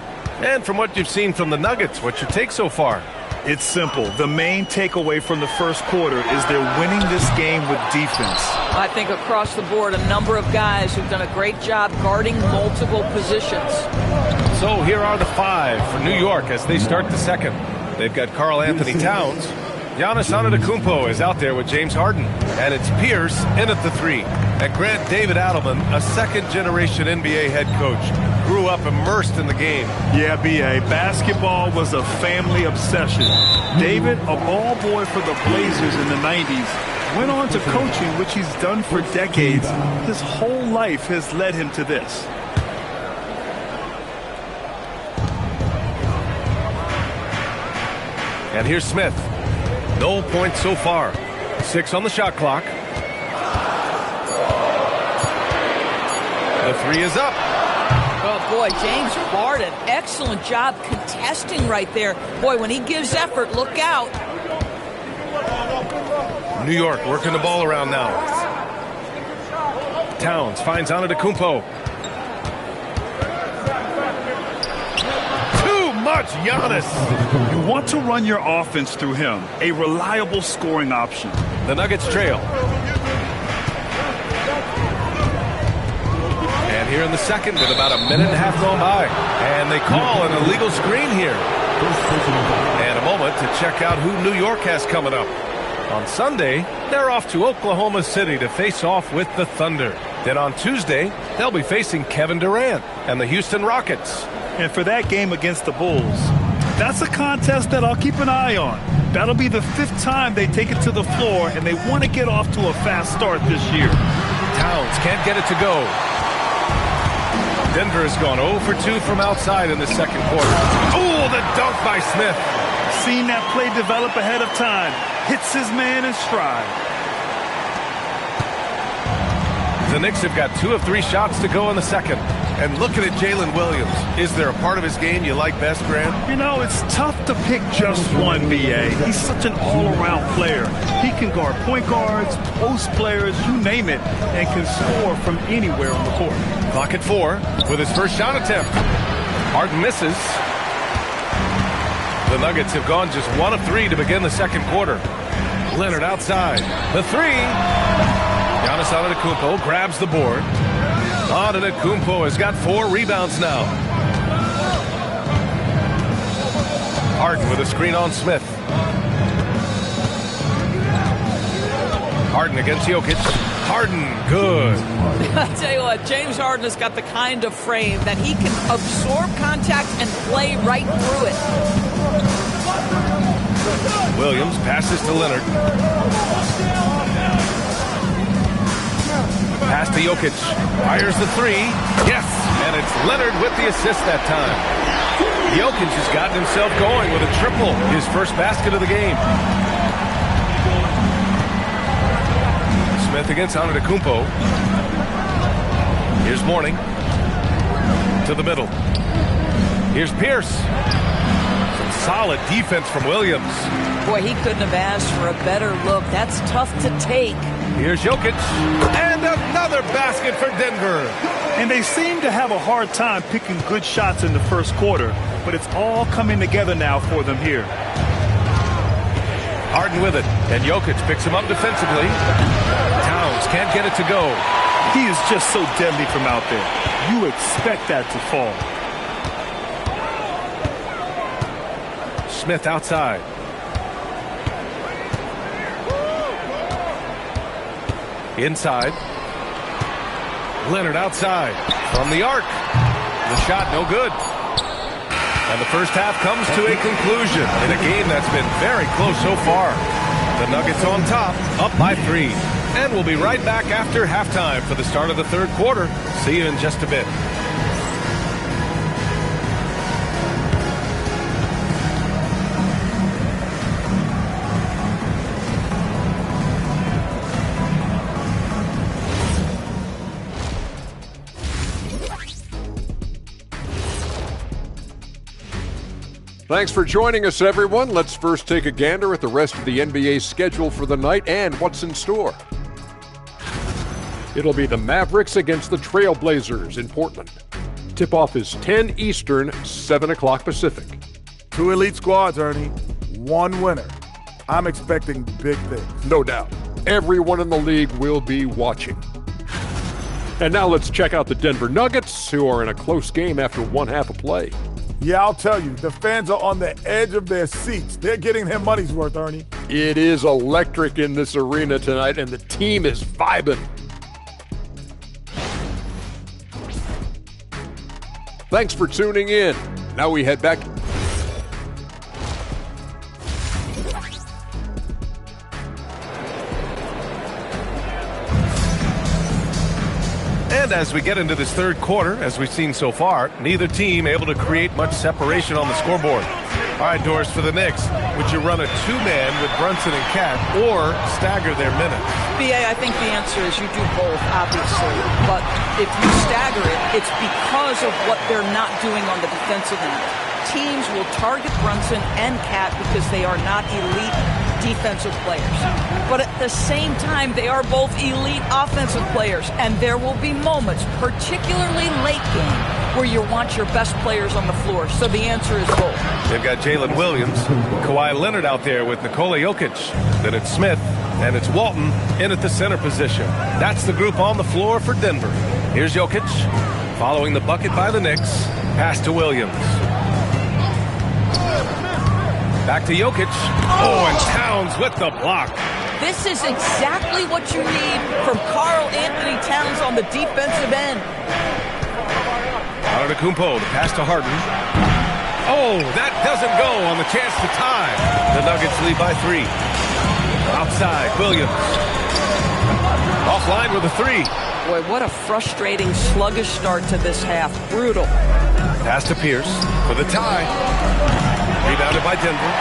And from what you've seen from the Nuggets, what's your take so far? It's simple. The main takeaway from the first quarter is they're winning this game with defense. I think across the board, a number of guys who've done a great job guarding multiple positions. So here are the 5 for New York as they start the second. They've got Karl Anthony Towns. Giannis Antetokounmpo is out there with James Harden. And it's Pierce in at the 3. And Grant David Adelman, a second-generation NBA head coach, grew up immersed in the game. Yeah, B.A., basketball was a family obsession. David, a ball boy for the Blazers in the 90s, went on to coaching, which he's done for decades. His whole life has led him to this. And here's Smith. No points so far. 6 on the shot clock. The 3 is up. Oh, boy, James Harden, excellent job contesting right there. Boy, when he gives effort, look out. New York working the ball around now. Towns finds Antetokounmpo. Too much Giannis. You want to run your offense through him, a reliable scoring option. The Nuggets trail. And here in the second with about a minute and a half gone by. And they call an illegal screen here. And a moment to check out who New York has coming up. On Sunday, they're off to Oklahoma City to face off with the Thunder. Then on Tuesday, they'll be facing Kevin Durant and the Houston Rockets. And for that game against the Bulls, that's a contest that I'll keep an eye on. That'll be the 5th time they take it to the floor, and they want to get off to a fast start this year. Towns can't get it to go. Denver has gone 0 for 2 from outside in the second quarter. Oh, the dunk by Smith. Seen that play develop ahead of time. Hits his man in stride. The Knicks have got 2 of 3 shots to go in the second. And looking at Jalen Williams, is there a part of his game you like best, Grant? You know, it's tough to pick just one, B.A. He's such an all-around player. He can guard point guards, post players, you name it, and can score from anywhere on the court. Clock at 4 with his first shot attempt. Harden misses. The Nuggets have gone just 1 of 3 to begin the second quarter. Leonard outside. The 3. Giannis Antetokounmpo grabs the board. Antetokounmpo has got 4 rebounds now. Harden with a screen on Smith. Harden against Jokic. Harden, good. I tell you what, James Harden has got the kind of frame that he can absorb contact and play right through it. Williams passes to Leonard. Pass to Jokic. Fires the 3. Yes, and it's Leonard with the assist that time. Jokic has gotten himself going with a triple, his first basket of the game. Smith against Antetokounmpo. Here's Mourning. To the middle. Here's Pierce. Some solid defense from Williams. Boy, he couldn't have asked for a better look. That's tough to take. Here's Jokic. And another basket for Denver. And they seem to have a hard time picking good shots in the first quarter, but it's all coming together now for them here. Harden with it, and Jokic picks him up defensively. Towns can't get it to go. He is just so deadly from out there. You expect that to fall. Smith outside. Inside. Leonard outside. From the arc. The shot no good. And the first half comes to a conclusion in a game that's been very close so far. The Nuggets on top, up by 3. And we'll be right back after halftime for the start of the third quarter. See you in just a bit. Thanks for joining us, everyone. Let's first take a gander at the rest of the NBA schedule for the night and what's in store. It'll be the Mavericks against the Trailblazers in Portland. Tip-off is 10 Eastern, 7 o'clock Pacific. 2 elite squads, Ernie. one winner. I'm expecting big things. No doubt. Everyone in the league will be watching. And now let's check out the Denver Nuggets, who are in a close game after one half of play. Yeah, I'll tell you, the fans are on the edge of their seats. They're getting their money's worth, Ernie. It is electric in this arena tonight, and the team is vibing. Thanks for tuning in. Now we head back. And as we get into this third quarter, as we've seen so far, neither team able to create much separation on the scoreboard. All right, Doris, for the Knicks, would you run a two-man with Brunson and Cat or stagger their minutes? BA, I think the answer is you do both, obviously. But if you stagger it, it's because of what they're not doing on the defensive end. Teams will target Brunson and Cat because they are not elite defensive players. But at the same time, they are both elite offensive players. And there will be moments, particularly late game, where you want your best players on the floor. So the answer is both. They've got Jalen Williams, Kawhi Leonard out there with Nikola Jokic. Then it's Smith, and it's Walton in at the center position. That's the group on the floor for Denver. Here's Jokic, following the bucket by the Knicks. Pass to Williams. Back to Jokic. Oh, and Towns with the block. This is exactly what you need from Karl Anthony Towns on the defensive end. Antetokounmpo, the pass to Harden. Oh, that doesn't go on the chance to tie. The Nuggets lead by 3. Outside, Williams. Offline with a 3. Boy, what a frustrating, sluggish start to this half. Brutal. Pass to Pierce for the tie. Rebounded by Denver.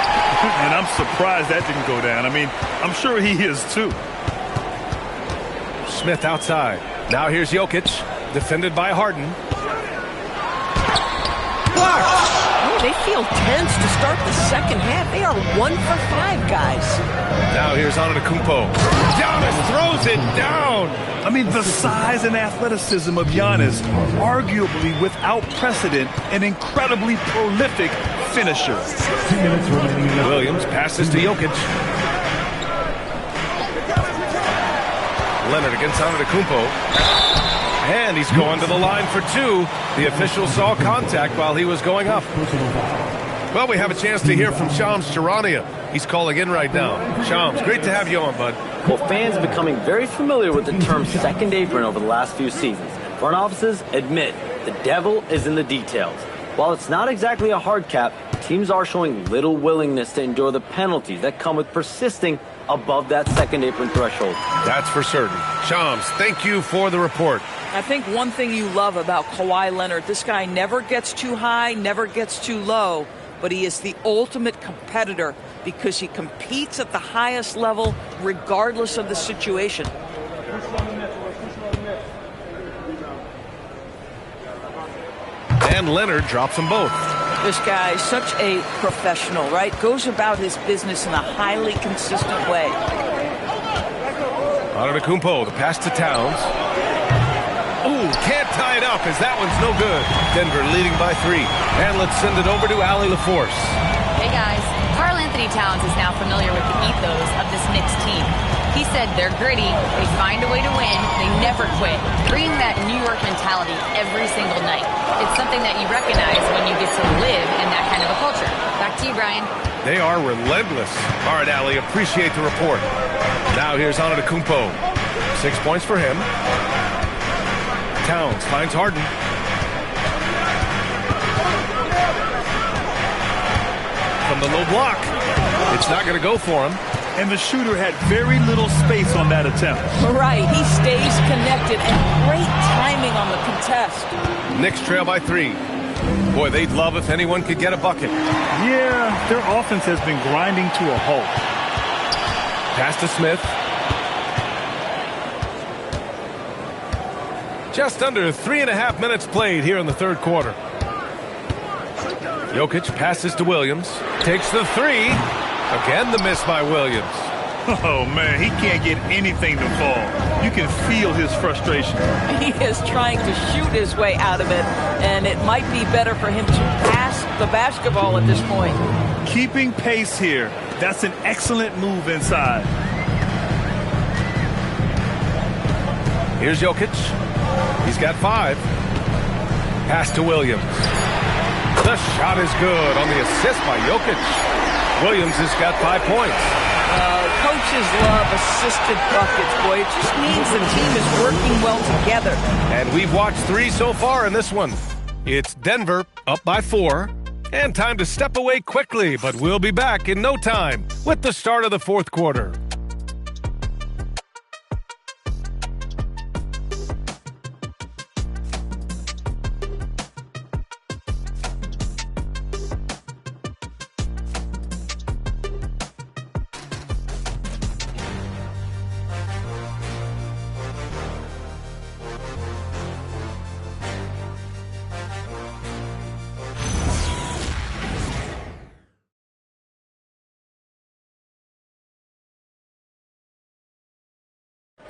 And I'm surprised that didn't go down. I mean, I'm sure he is too. Smith outside. Now here's Jokic, defended by Harden. Oh, they feel tense to start the second half. They are 1 for 5, guys. Now here's Antetokounmpo. Giannis throws it down. I mean, the size and athleticism of Giannis, arguably without precedent, an incredibly prolific finisher. Williams passes to Jokic. Leonard against Antetokounmpo. And he's going to the line for 2. The official saw contact while he was going up. Well, we have a chance to hear from Shams Charania. He's calling in right now. Shams, great to have you on, bud. Well, fans are becoming very familiar with the term second apron over the last few seasons. Front offices admit the devil is in the details. While it's not exactly a hard cap, teams are showing little willingness to endure the penalties that come with persisting above that second apron threshold. That's for certain. Shams, thank you for the report. I think one thing you love about Kawhi Leonard, this guy never gets too high, never gets too low, but he is the ultimate competitor because he competes at the highest level regardless of the situation. And Leonard drops them both. This guy is such a professional, right? Goes about his business in a highly consistent way. Antetokounmpo, the pass to Towns. Ooh, can't tie it up as that one's no good. Denver leading by 3. And let's send it over to Allie LaForce. Hey guys, Karl Anthony Towns is now familiar with the ethos of this Knicks team. He said they're gritty, they find a way to win, they never quit. Bring that New York mentality every single night. It's something that you recognize when you get to live in that kind of a culture. Back to you, Brian. They are relentless. All right, Allie, appreciate the report. Now here's Antetokounmpo. 6 points for him. Towns finds Harden. From the low block. It's not going to go for him. And the shooter had very little space on that attempt. Right, he stays connected and great timing on the contest. Knicks trail by 3. Boy, they'd love if anyone could get a bucket. Yeah, their offense has been grinding to a halt. Pass to Smith. Just under 3.5 minutes played here in the third quarter. Jokic passes to Williams. Takes the 3. Again, the miss by Williams. Oh, man, he can't get anything to fall. You can feel his frustration. He is trying to shoot his way out of it, and it might be better for him to pass the basketball at this point. Keeping pace here. That's an excellent move inside. Here's Jokic. He's got 5. Pass to Williams. The shot is good on the assist by Jokic. Williams has got 5 points. Coaches love assisted buckets, boy. It just means the team is working well together. And we've watched 3 so far in this one. It's Denver up by 4. And time to step away quickly, but we'll be back in no time with the start of the 4th quarter.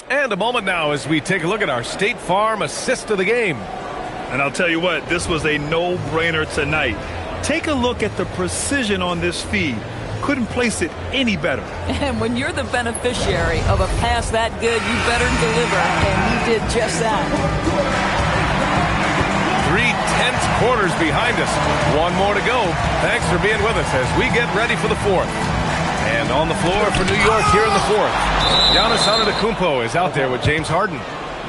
And a moment now as we take a look at our State Farm assist of the game. And I'll tell you what, this was a no-brainer tonight. Take a look at the precision on this feed. Couldn't place it any better. And when you're the beneficiary of a pass that good, you better deliver, and he did just that. 3 tense quarters behind us. 1 more to go. Thanks for being with us as we get ready for the 4th. And on the floor for New York here in the 4th, Giannis Antetokounmpo is out there with James Harden.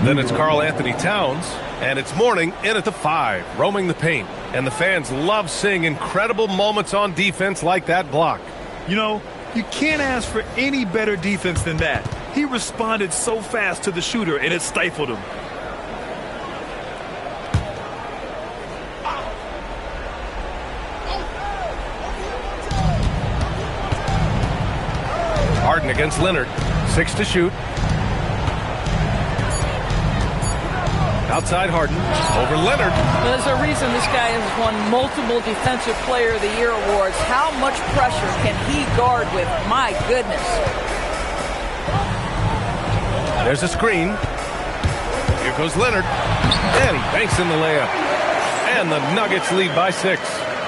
Then it's Karl Anthony Towns, and it's Mourning in at the 5, roaming the paint. And the fans love seeing incredible moments on defense like that block. You know, you can't ask for any better defense than that. He responded so fast to the shooter, and it stifled him. Harden against Leonard. 6 to shoot. Outside Harden. Over Leonard. There's a reason this guy has won multiple Defensive Player of the Year awards. How much pressure can he guard with? My goodness. There's a screen. Here goes Leonard. And he banks in the layup. And the Nuggets lead by 6.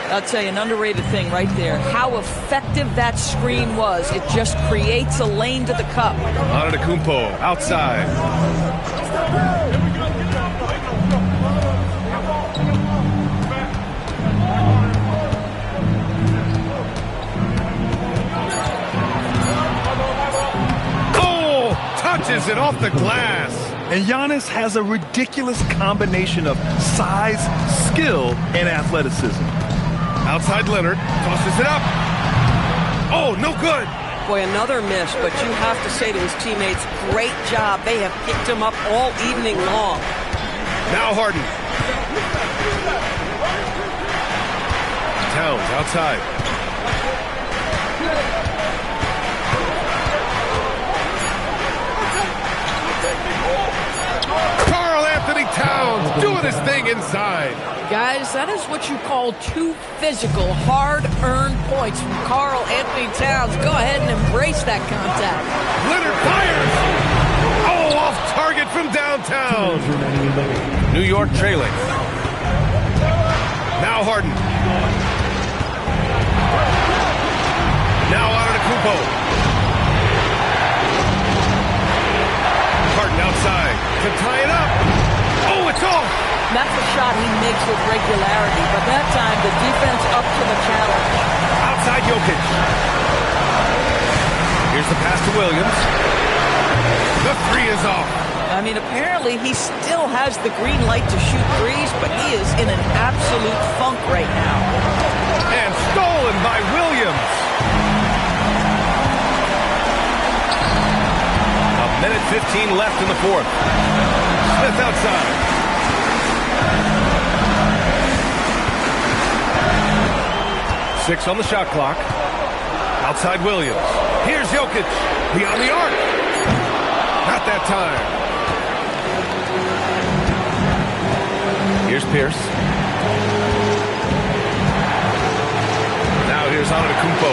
I'll tell you, an underrated thing right there. How effective that screen was. It just creates a lane to the cup. Antetokounmpo outside. Oh, touches it off the glass. And Giannis has a ridiculous combination of size, skill, and athleticism. Outside Leonard, tosses it up. Oh, no good. Boy, another miss, but you have to say to his teammates, great job. They have picked him up all evening long. Now Harden. Towns outside. Karl Anthony Towns doing his thing inside. Guys, that is what you call 2 physical, hard-earned points from Karl Anthony Towns. Go ahead and embrace that contact. Leonard fires! Oh, off target from downtown. New York trailing. Now Harden. Now Antetokounmpo. Harden outside to tie it up. Oh, it's off. That's a shot he makes with regularity, but that time the defense up to the challenge. Outside Jokic. Here's the pass to Williams. The 3 is off. I mean, apparently he still has the green light to shoot threes, but he is in an absolute funk right now. And stolen by Williams. A minute 15 left in the 4th. Smith outside. Six on the shot clock. Outside Williams. Here's Jokic. Beyond the arc. Not that time. Here's Pierce. Now here's Antetokounmpo.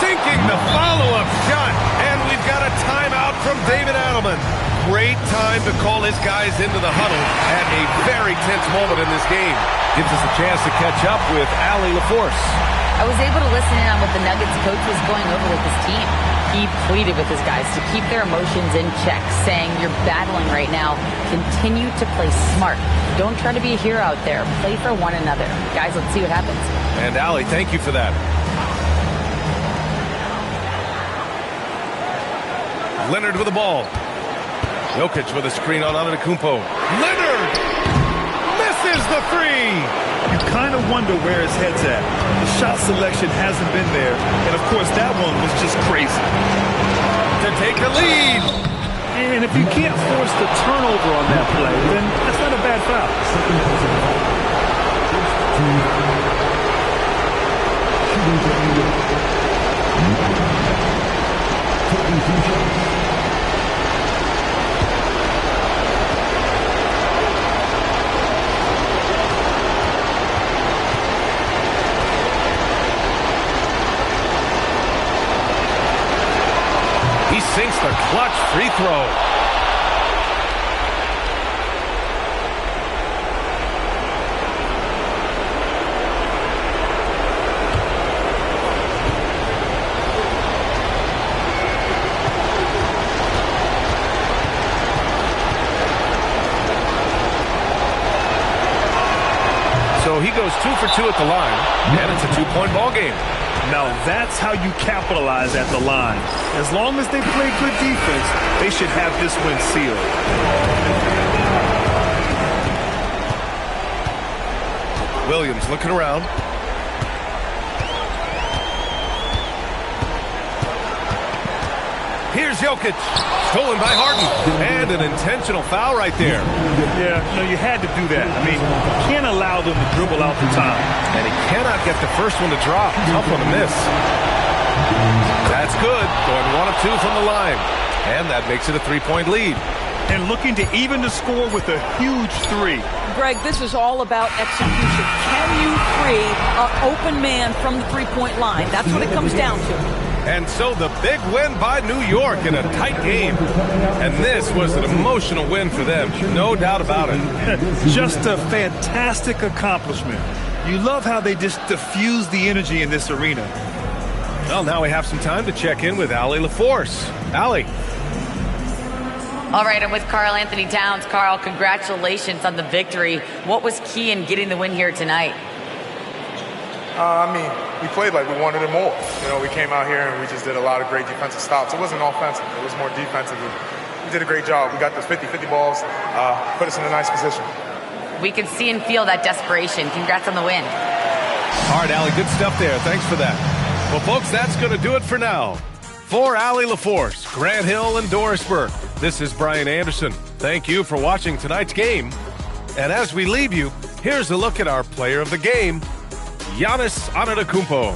Sinking the follow-up shot. And we've got a timeout from David Adelman. Great time to call his guys into the huddle at a very tense moment in this game. Gives us a chance to catch up with Allie LaForce. I was able to listen in on what the Nuggets coach was going over with his team. He pleaded with his guys to keep their emotions in check, saying, you're battling right now. Continue to play smart. Don't try to be a hero out there. Play for one another. Guys, let's see what happens. And Allie, thank you for that. Leonard with the ball. Jokic with a screen on Antetokounmpo. Leonard misses the three. You kind of wonder where his head's at. The shot selection hasn't been there. And, of course, that one was just crazy. To take the lead. And if you can't force the turnover on that play, then that's not a bad foul. He sinks the clutch free throw. So he goes 2 for 2 at the line, and it's a two-point ball game. Now that's how you capitalize at the line. As long as they play good defense, they should have this win sealed. Williams looking around. Here's Jokic. Stolen by Harden. And an intentional foul right there. Yeah, no, you had to do that. I mean, you can't allow them to dribble out the time. And he cannot get the first one to drop. Tough one to miss. That's good. Going 1 of 2 from the line. And that makes it a 3-point lead. And looking to even the score with a huge three. Greg, this is all about execution. Can you free an open man from the three-point line? That's what it comes down to. And so the big win by New York in a tight game. And this was an emotional win for them, no doubt about it. Just a fantastic accomplishment. You love how they just diffuse the energy in this arena. Well, now we have some time to check in with Allie LaForce. Allie. All right, I'm with Karl Anthony Towns. Karl, congratulations on the victory. What was key in getting the win here tonight? I mean, we played like we wanted it more. You know, we came out here and we just did a lot of great defensive stops. It wasn't offensive. It was more defensive. We did a great job. We got those 50-50 balls, put us in a nice position. We can see and feel that desperation. Congrats on the win. All right, Allie, good stuff there. Thanks for that. Well, folks, that's going to do it for now. For Allie LaForce, Grant Hill, and Doris Burke, this is Brian Anderson. Thank you for watching tonight's game. And as we leave you, here's a look at our player of the game, Giannis Antetokounmpo.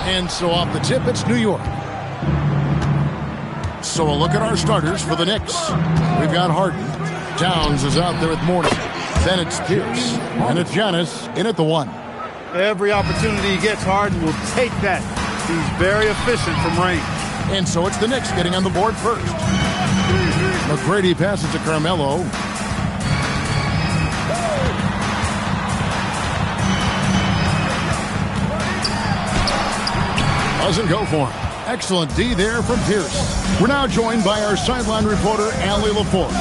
And so off the tip, it's New York. So a look at our starters for the Knicks. We've got Harden. Towns is out there with Mourning. Then it's Pierce. And it's Giannis in at the 1. Every opportunity he gets, Harden will take that. He's very efficient from range. And so it's the Knicks getting on the board first. McGrady passes to Carmelo. Doesn't go for him. Excellent D there from Pierce. We're now joined by our sideline reporter, Allie LaForce.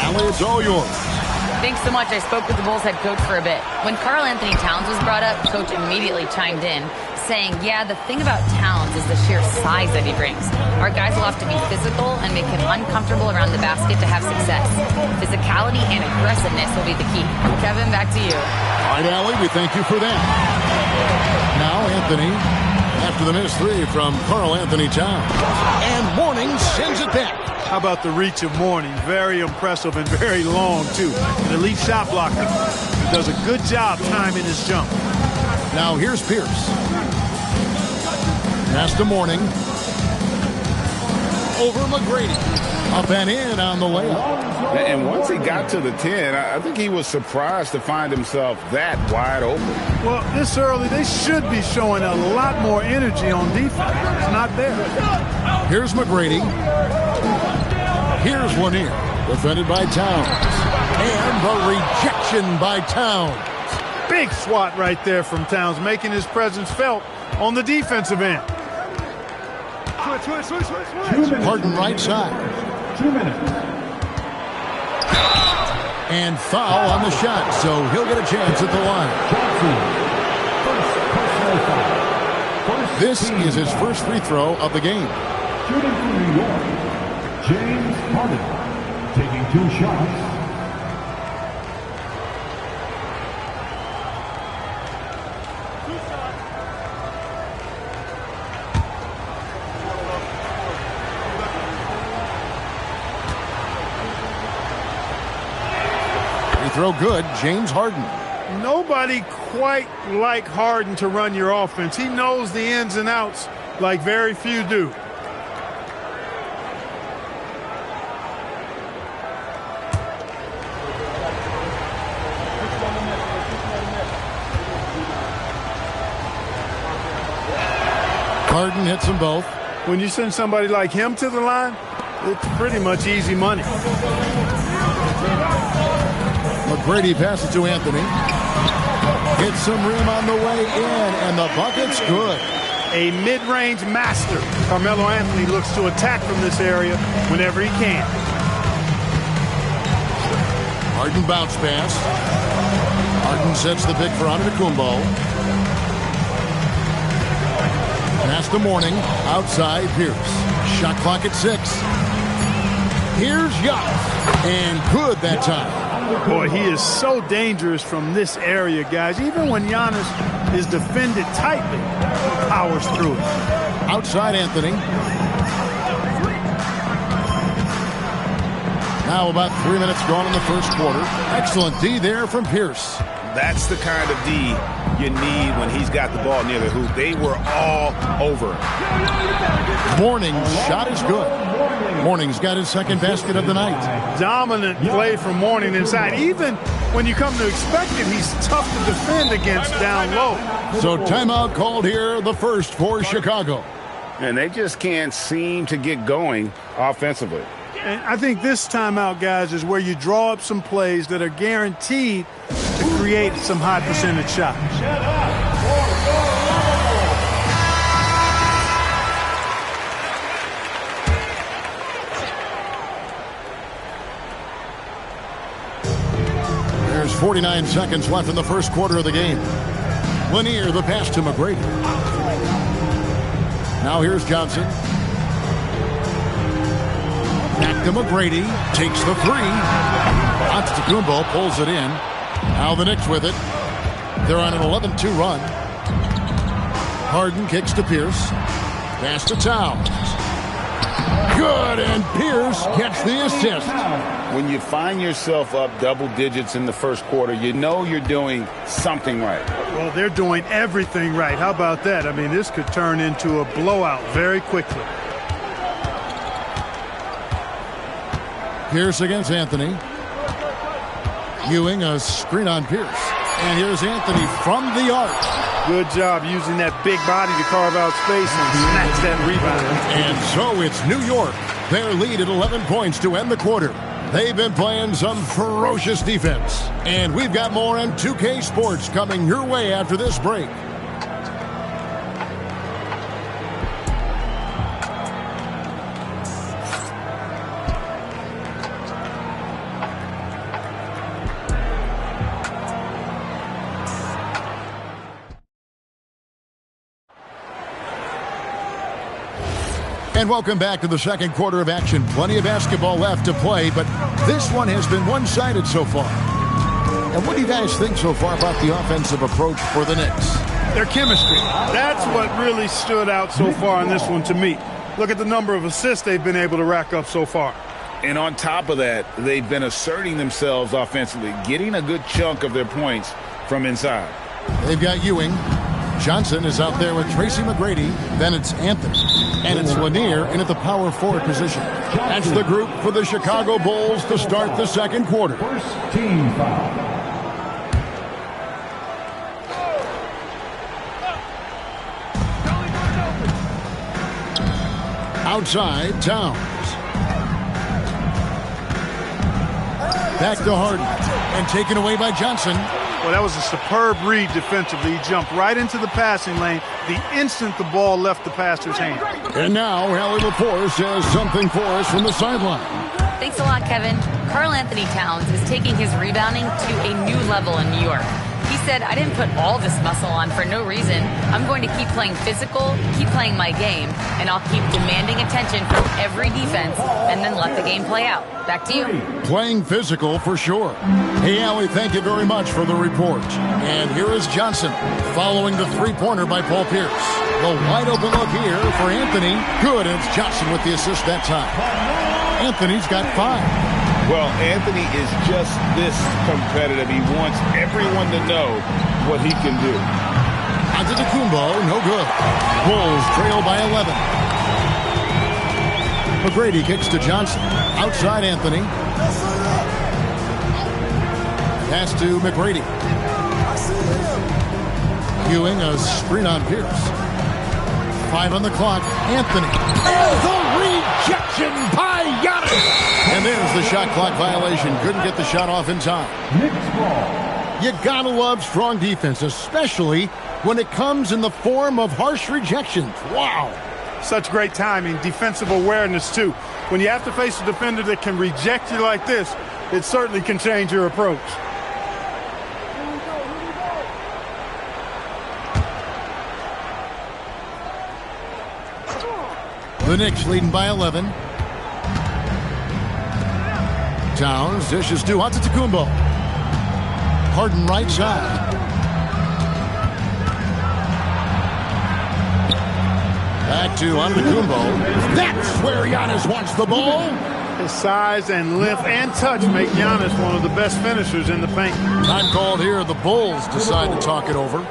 Allie, it's all yours. Thanks so much. I spoke with the Bulls head coach for a bit. When Karl Anthony Towns was brought up, coach immediately chimed in, saying, yeah, the thing about Towns is the sheer size that he brings. Our guys will have to be physical and make him uncomfortable around the basket to have success. Physicality and aggressiveness will be the key. Kevin, back to you. All right, Allie, we thank you for that. Now, Anthony, after the missed 3 from Karl Anthony Towns. And Mourning sends it back. How about the reach of Mourning? Very impressive and very long, too. An elite shot blocker. He does a good job timing his jump. Now here's Pierce. Pass to Mourning. Over McGrady. Up and in on the layup. And once he got to the 10, I think he was surprised to find himself that wide open. Well, this early, they should be showing a lot more energy on defense. It's not there. Here's McGrady. Here's Lanier. Defended by Towns. And the rejection by Towns. Big swat right there from Towns, making his presence felt on the defensive end. Harden right side. 2 minutes. And foul on the shot, so he'll get a chance at the line. This is his first free throw of the game. Shooting for New York, James Harden, taking 2 shots. Throw good, James Harden. Nobody quite like Harden to run your offense. He knows the ins and outs like very few do. Harden hits them both. When you send somebody like him to the line, it's pretty much easy money. McGrady passes to Anthony. Gets some rim on the way in, and the bucket's good. A mid-range master. Carmelo Anthony looks to attack from this area whenever he can. Harden bounce pass. Harden sets the pick for Antetokounmpo. Pass to Mourning. Outside Pierce. Shot clock at 6. Here's Giannis. And good that time. Boy, he is so dangerous from this area, guys. Even when Giannis is defended tightly, he powers through it. Outside Anthony. Now about 3 minutes gone in the first quarter. Excellent D there from Pierce. That's the kind of D you need when he's got the ball near the hoop. They were all over. Mourning's shot is good. Mourning's got his second basket of the night. Dominant play from Mourning inside. Even when you come to expect it, he's tough to defend against down low. So timeout called here, the first for Chicago. And they just can't seem to get going offensively. And I think this timeout, guys, is where you draw up some plays that are guaranteed to create some high percentage shots. There's 49 seconds left in the first quarter of the game. Lanier, the pass to McGrady. Now here's Johnson. Back to McGrady. Takes the 3. Antetokounmpo pulls it in. Now the Knicks with it. They're on an 11-2 run. Harden kicks to Pierce. Pass to Towns. Good, and Pierce gets the assist. When you find yourself up double digits in the first quarter, you know you're doing something right. Well, they're doing everything right. How about that? I mean, this could turn into a blowout very quickly. Pierce against Anthony. Ewing, a screen on Pierce. And here's Anthony from the arc. Good job using that big body to carve out space and snatch that rebound. And so it's New York. Their lead at 11 points to end the quarter. They've been playing some ferocious defense. And we've got more on 2K Sports coming your way after this break. And welcome back to the second quarter of action. Plenty of basketball left to play, but this one has been one-sided so far. And what do you guys think so far about the offensive approach for the Knicks? Their chemistry. That's what really stood out so far in this one to me. Look at the number of assists they've been able to rack up so far. And on top of that, they've been asserting themselves offensively, getting a good chunk of their points from inside. They've got Ewing. Johnson is out there with Tracy McGrady. Then it's Anthony. And it's Lanier in at the power forward position. That's the group for the Chicago Bulls to start the second quarter. First team foul. Outside, Towns. Back to Harden. And taken away by Johnson. Well, that was a superb read defensively. He jumped right into the passing lane the instant the ball left the passer's hand. And now, Allie Laporte says something for us from the sideline. Thanks a lot, Kevin. Karl Anthony Towns is taking his rebounding to a new level in New York. He said, I didn't put all this muscle on for no reason. I'm going to keep playing physical, keep playing my game, and I'll keep demanding attention from every defense and then let the game play out. Back to you. Playing physical for sure. Hey, Allie, thank you very much for the report. And here is Johnson following the three-pointer by Paul Pierce. The wide open look here for Anthony. Good, and it's Johnson with the assist that time. Anthony's got 5. Well, Anthony is just this competitive. He wants everyone to know what he can do. Antetokounmpo, no good. Bulls trail by 11. McGrady kicks to Johnson. Outside Anthony. Pass to McGrady. Ewing, a screen on Pierce. 5 on the clock. Anthony. And the rejection by Giannis. And there's the shot clock violation. Couldn't get the shot off in time. You gotta love strong defense, especially when it comes in the form of harsh rejections. Wow. Such great timing, defensive awareness, too. When you have to face a defender that can reject you like this, it certainly can change your approach. The Knicks leading by 11. Towns dishes to Antetokounmpo. Harden right side. Back to Antetokounmpo. That's where Giannis wants the ball. His size and length and touch make Giannis one of the best finishers in the paint. Time called here. The Bulls decide to talk it over.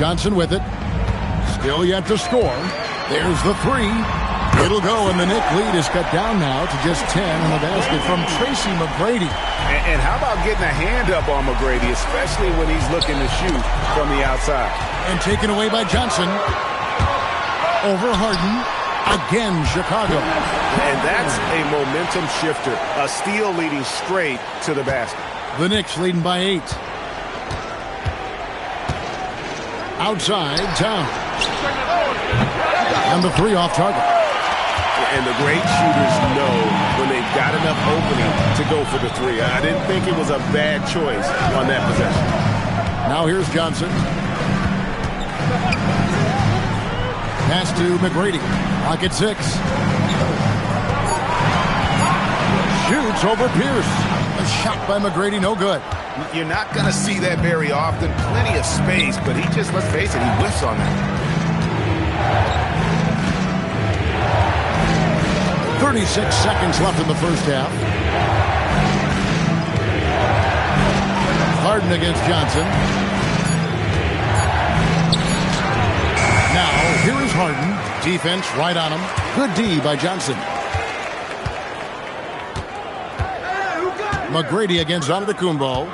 Johnson with it. Still yet to score. There's the three. It'll go, and the Knick lead is cut down now to just 10 in the basket from Tracy McGrady. And how about getting a hand up on McGrady, especially when he's looking to shoot from the outside. And taken away by Johnson. Over Harden. Again, Chicago. And that's a momentum shifter. A steal leading straight to the basket. The Knicks leading by 8. Outside, Towns. And the 3 off target. And the great shooters know when they've got enough opening to go for the 3. I didn't think it was a bad choice on that possession. Now here's Johnson. Pass to McGrady. Clock at 6. Shoots over Pierce. A shot by McGrady, no good. You're not going to see that very often. Plenty of space, but he just, let's face it, he whiffs on that. 36 seconds left in the first half. Harden against Johnson. Now, here is Harden. Defense right on him. Good D by Johnson. McGrady against Antetokounmpo.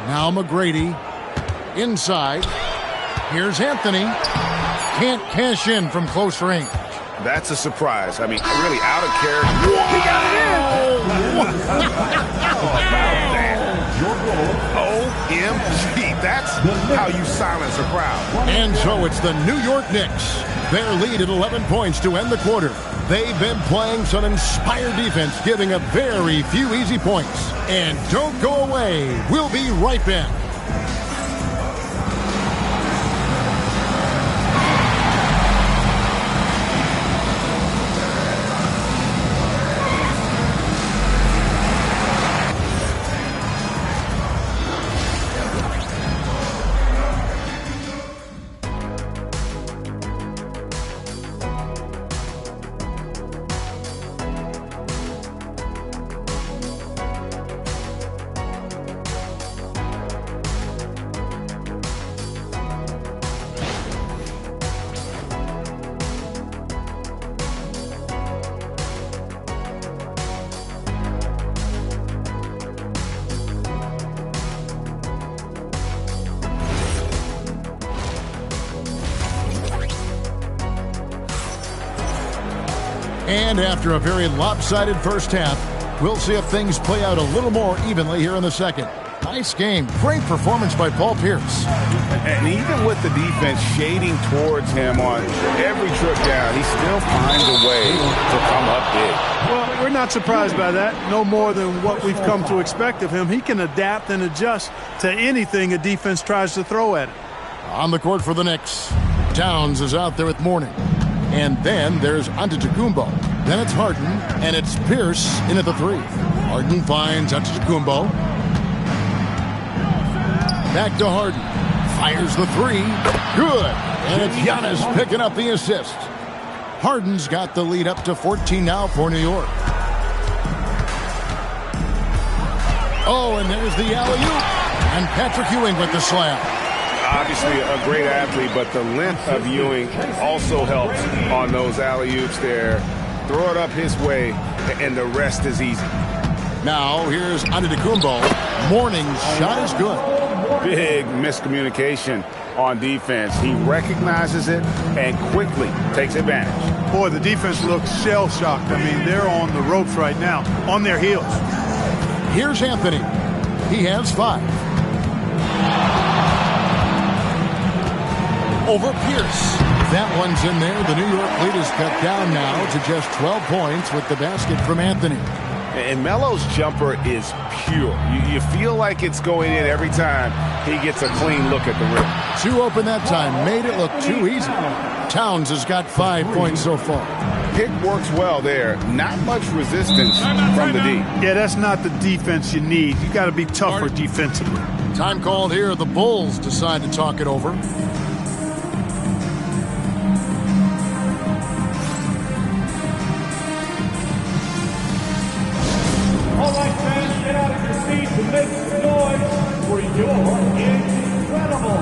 Now McGrady. Inside. Here's Anthony. Can't cash in from close range. That's a surprise. I mean, really out of character. He got it in! How about that? OMG. That's how you silence a crowd. And so it's the New York Knicks. Their lead at 11 points to end the quarter. They've been playing some inspired defense, giving up very few easy points. And don't go away. We'll be right back. And after a very lopsided first half, we'll see if things play out a little more evenly here in the second. Nice game. Great performance by Paul Pierce. And even with the defense shading towards him on every trip down, he still finds a way to come up big. Well, we're not surprised by that. No more than what we've come to expect of him. He can adapt and adjust to anything a defense tries to throw at him. On the court for the Knicks, Towns is out there with Mourning. And then there's Antetokounmpo. Then it's Harden, and it's Pierce in at the 3. Harden finds Antetokounmpo. Back to Harden. Fires the 3. Good. And it's Giannis picking up the assist. Harden's got the lead up to 14 now for New York. Oh, and there's the alley-oop. And Patrick Ewing with the slam. Obviously a great athlete, but the length of Ewing also helps on those alley-oops there. Throw it up his way, and the rest is easy. Now, here's Antetokounmpo. Mourning's shot is good. Big miscommunication on defense. He recognizes it and quickly takes advantage. Boy, the defense looks shell-shocked. I mean, they're on the ropes right now, on their heels. Here's Anthony. He has 5. Over Pierce. That one's in there. The New York lead is cut down now to just 12 points with the basket from Anthony. And Melo's jumper is pure. You feel like it's going in every time he gets a clean look at the rim. Too open that time. Made it look too easy. Towns has got 5 points so far. Pick works well there. Not much resistance from the D. Yeah, that's not the defense you need. You got to be tougher defensively. Time called here. The Bulls decide to talk it over. All right, fans, get out of your seats and make some noise for your incredible.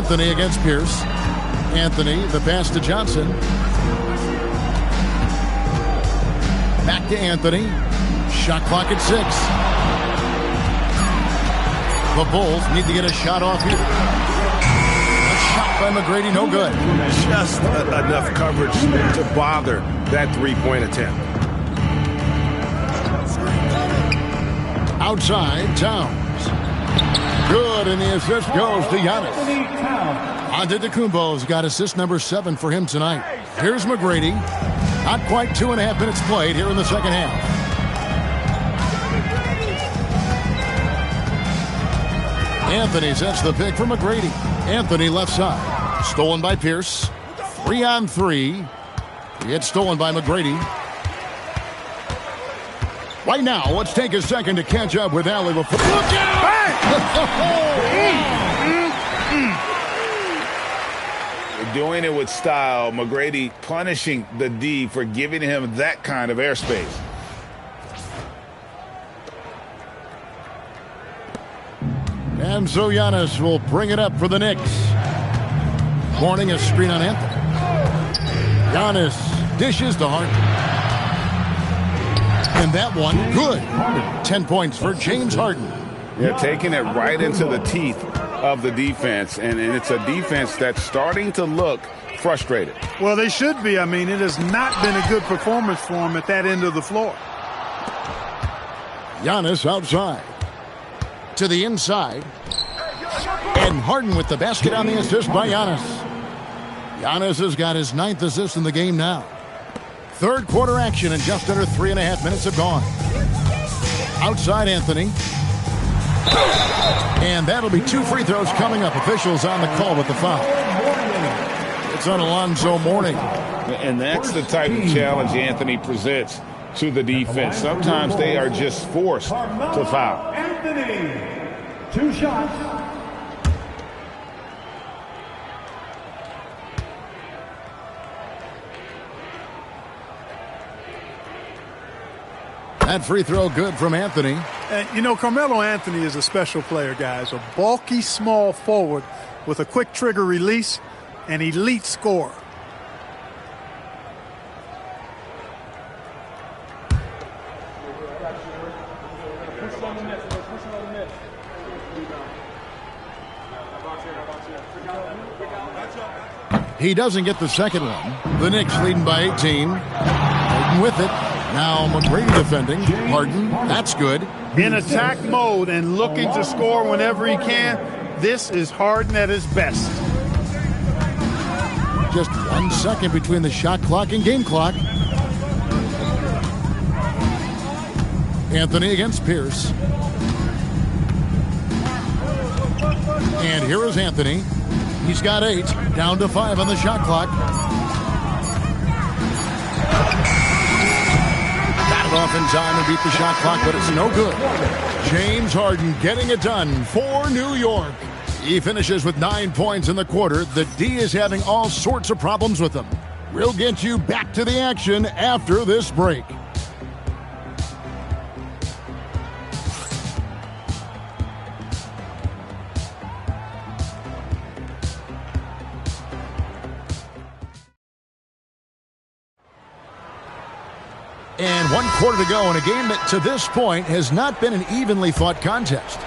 Anthony against Pierce. Anthony, the pass to Johnson. Back to Anthony. Shot clock at 6. The Bulls need to get a shot off here. A shot by McGrady, no good. Just enough coverage to bother that three-point attempt. Outside, Towns. Good, and the assist goes to Giannis. Antetokounmpo's got assist number 7 for him tonight. Here's McGrady. Not quite 2.5 minutes played here in the second half. Anthony sets the pick for McGrady. Anthony left side. Stolen by Pierce. 3-on-3. It's stolen by McGrady. Right now, let's take a second to catch up with Allie before. Look out! Doing it with style. McGrady punishing the D for giving him that kind of airspace. And so Giannis will bring it up for the Knicks. Morning, a screen on Anthony. Giannis dishes to Harden. And that one, good. 10 points for James Harden. Yeah, taking it right into the teeth of the defense. And it's a defense that's starting to look frustrated. Well, they should be. I mean, it has not been a good performance for them at that end of the floor. Giannis outside. To the inside. And Harden with the basket on the assist by Giannis. Giannis has got his 9th assist in the game now. Third quarter action, and just under 3.5 minutes have gone. Outside Anthony. And that'll be 2 free throws coming up. Officials on the call with the foul. It's on Alonzo Mourning. And that's the type of challenge Anthony presents to the defense. Sometimes they are just forced to foul. Anthony, 2 shots. That free throw good from Anthony. And, you know, Carmelo Anthony is a special player, guys. A bulky, small forward with a quick trigger release, an elite scorer. He doesn't get the second one. The Knicks leading by 18. Harden with it. Now McGrady defending. Harden, that's good. In attack mode and looking to score whenever he can. This is Harden at his best. Just 1 second between the shot clock and game clock. Anthony against Pierce. And here is Anthony. He's got 8, down to 5 on the shot clock. Got it off in time and beat the shot clock, but it's no good. James Harden getting it done for New York. He finishes with 9 points in the quarter. The D is having all sorts of problems with him. We'll get you back to the action after this break. And 1 quarter to go in a game that to this point has not been an evenly fought contest.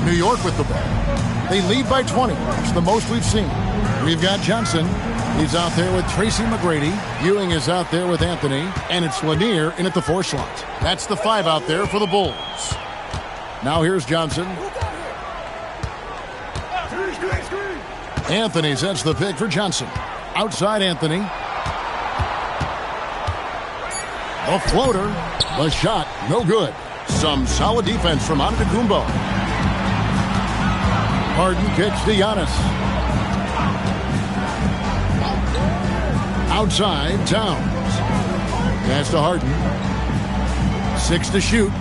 New York with the ball. They lead by 20. It's the most we've seen. We've got Johnson. He's out there with Tracy McGrady. Ewing is out there with Anthony. And it's Lanier in at the 4 slot. That's the 5 out there for the Bulls. Now here's Johnson. Anthony sets the pick for Johnson. Outside Anthony. A floater. The shot, no good. Some solid defense from Antetokounmpo. Harden kicks to Giannis. Outside, Towns. Pass to Harden. 6 to shoot.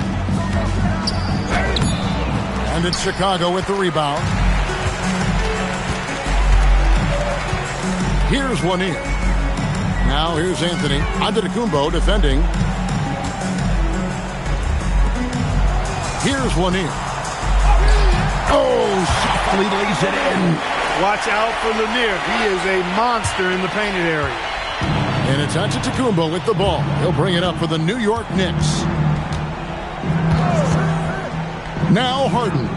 And it's Chicago with the rebound. Here's Lanier. Now here's Anthony. Antetokounmpo defending. Here's Lanier. Oh, softly lays it in. Watch out for Lanier. He is a monster in the painted area. And it's Antetokounmpo with the ball. He'll bring it up for the New York Knicks. Now Harden.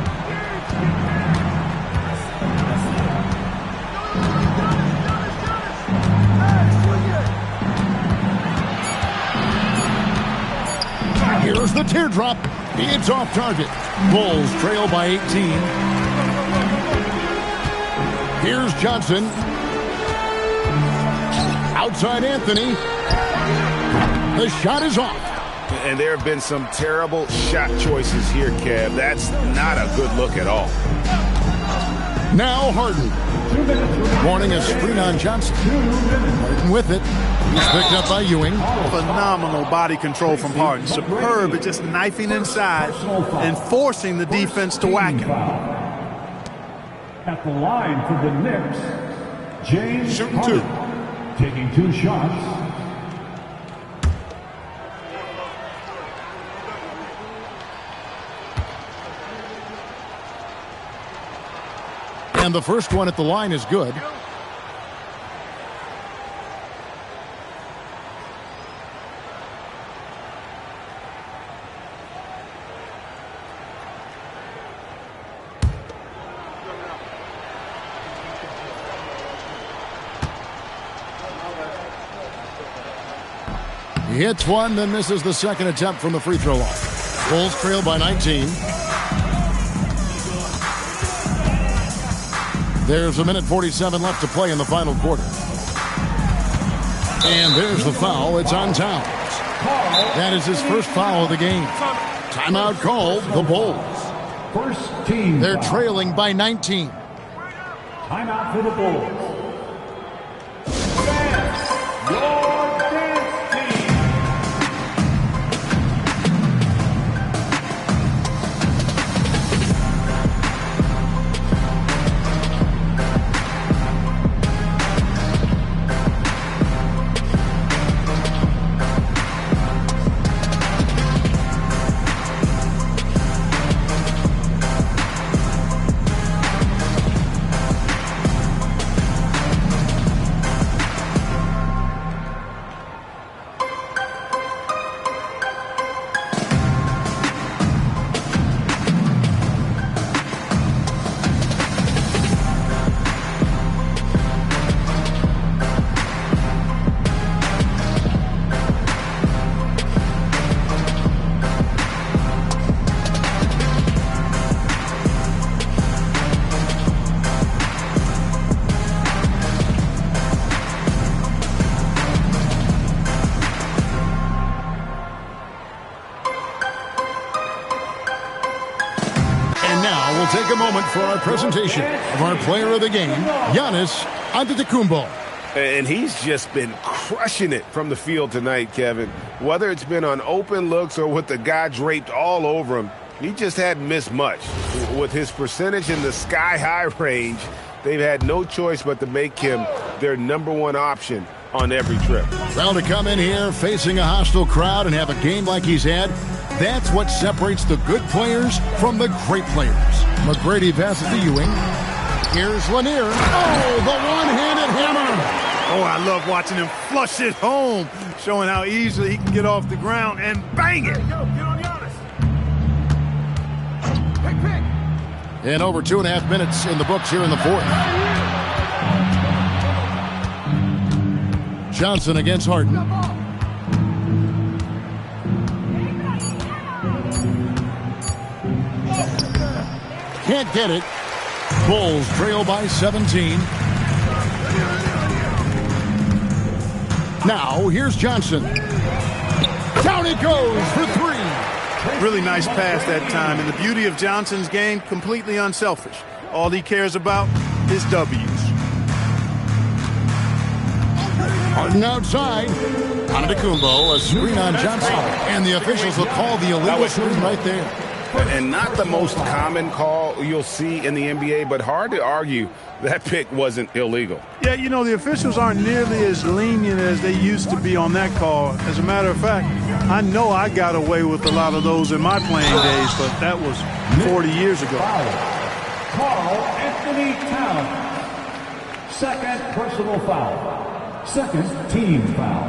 Here's the teardrop. It's off target. Bulls trail by 18. Here's Johnson. Outside Anthony. The shot is off. And there have been some terrible shot choices here, Kev. That's not a good look at all. Now Harden. Warning a screen on Johnson. Harden with it. He's picked up by Ewing. Phenomenal body control from Harden. Superb at just knifing inside and forcing the defense to whack him. At the line for the Knicks, James Shooting two. Harden, taking 2 shots. And the first one at the line is good. He hits one, then misses the second attempt from the free throw line. Bulls trail by 19. There's 1:47 left to play in the final quarter. And there's the foul. It's on Towns. That is his first foul of the game. Timeout called, the Bulls. First team. They're trailing by 19. Timeout for the Bulls. Your dance team. Take a moment for our presentation of our player of the game, Giannis Antetokounmpo. And he's just been crushing it from the field tonight, Kevin. Whether it's been on open looks or with the guy draped all over him, he just hadn't missed much. With his percentage in the sky-high range, they've had no choice but to make him their #1 option on every trip. Well, to come in here facing a hostile crowd and have a game like he's had, that's what separates the good players from the great players. McGrady passes to Ewing. Here's Lanier. Oh, the one-handed hammer. Oh, I love watching him flush it home, showing how easily he can get off the ground and bang it. And over 2.5 minutes in the books here in the fourth. Johnson against Harden. Can't get it. Bulls trail by 17. Now, here's Johnson. Down it goes for 3. Really nice pass that time. And the beauty of Johnson's game, completely unselfish. All he cares about is W's. Harden outside. Antetokounmpo, a screen on Johnson. And the officials will call the illegal screen right there. And not the most common call you'll see in the NBA, but hard to argue that pick wasn't illegal. Yeah, you know, the officials aren't nearly as lenient as they used to be on that call. As a matter of fact, I know I got away with a lot of those in my playing days, but that was 40 years ago. Carl Anthony Towns. Second personal foul. Second team foul.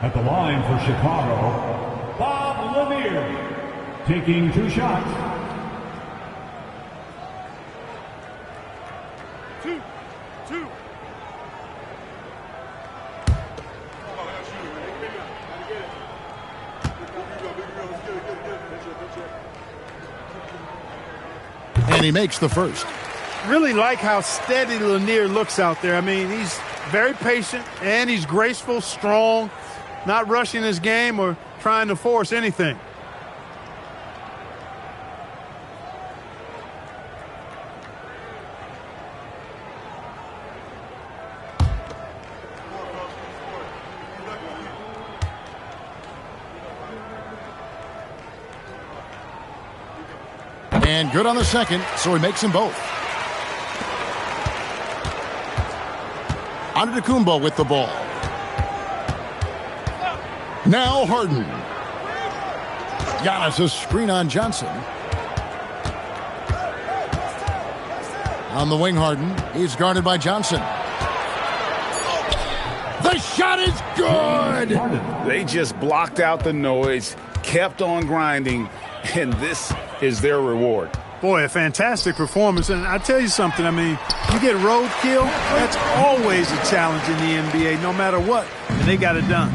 At the line for Chicago, Bob Lanier, taking 2 shots. Two. And he makes the first. Really like how steady Lanier looks out there. I mean, he's very patient and he's graceful, strong, not rushing his game or trying to force anything. And good on the second, so he makes them both. Antetokounmpo with the ball. Now Harden. Giannis a screen on Johnson. On the wing, Harden. He's guarded by Johnson. The shot is good! They just blocked out the noise, kept on grinding, and this is their reward. Boy, a fantastic performance. And I tell you something, I mean, you get roadkill, that's always a challenge in the NBA, no matter what. And they got it done.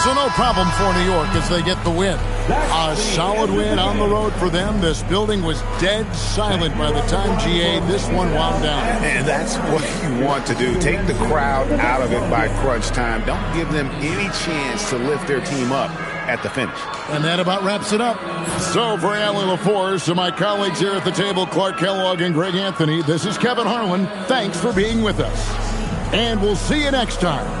So no problem for New York as they get the win. A solid win on the road for them. This building was dead silent by the time, GA, this one wound down. And that's what you want to do. Take the crowd out of it by crunch time. Don't give them any chance to lift their team up at the finish. And that about wraps it up. So for Allie LaForce and my colleagues here at the table, Clark Kellogg and Greg Anthony, this is Kevin Harlan. Thanks for being with us. And we'll see you next time.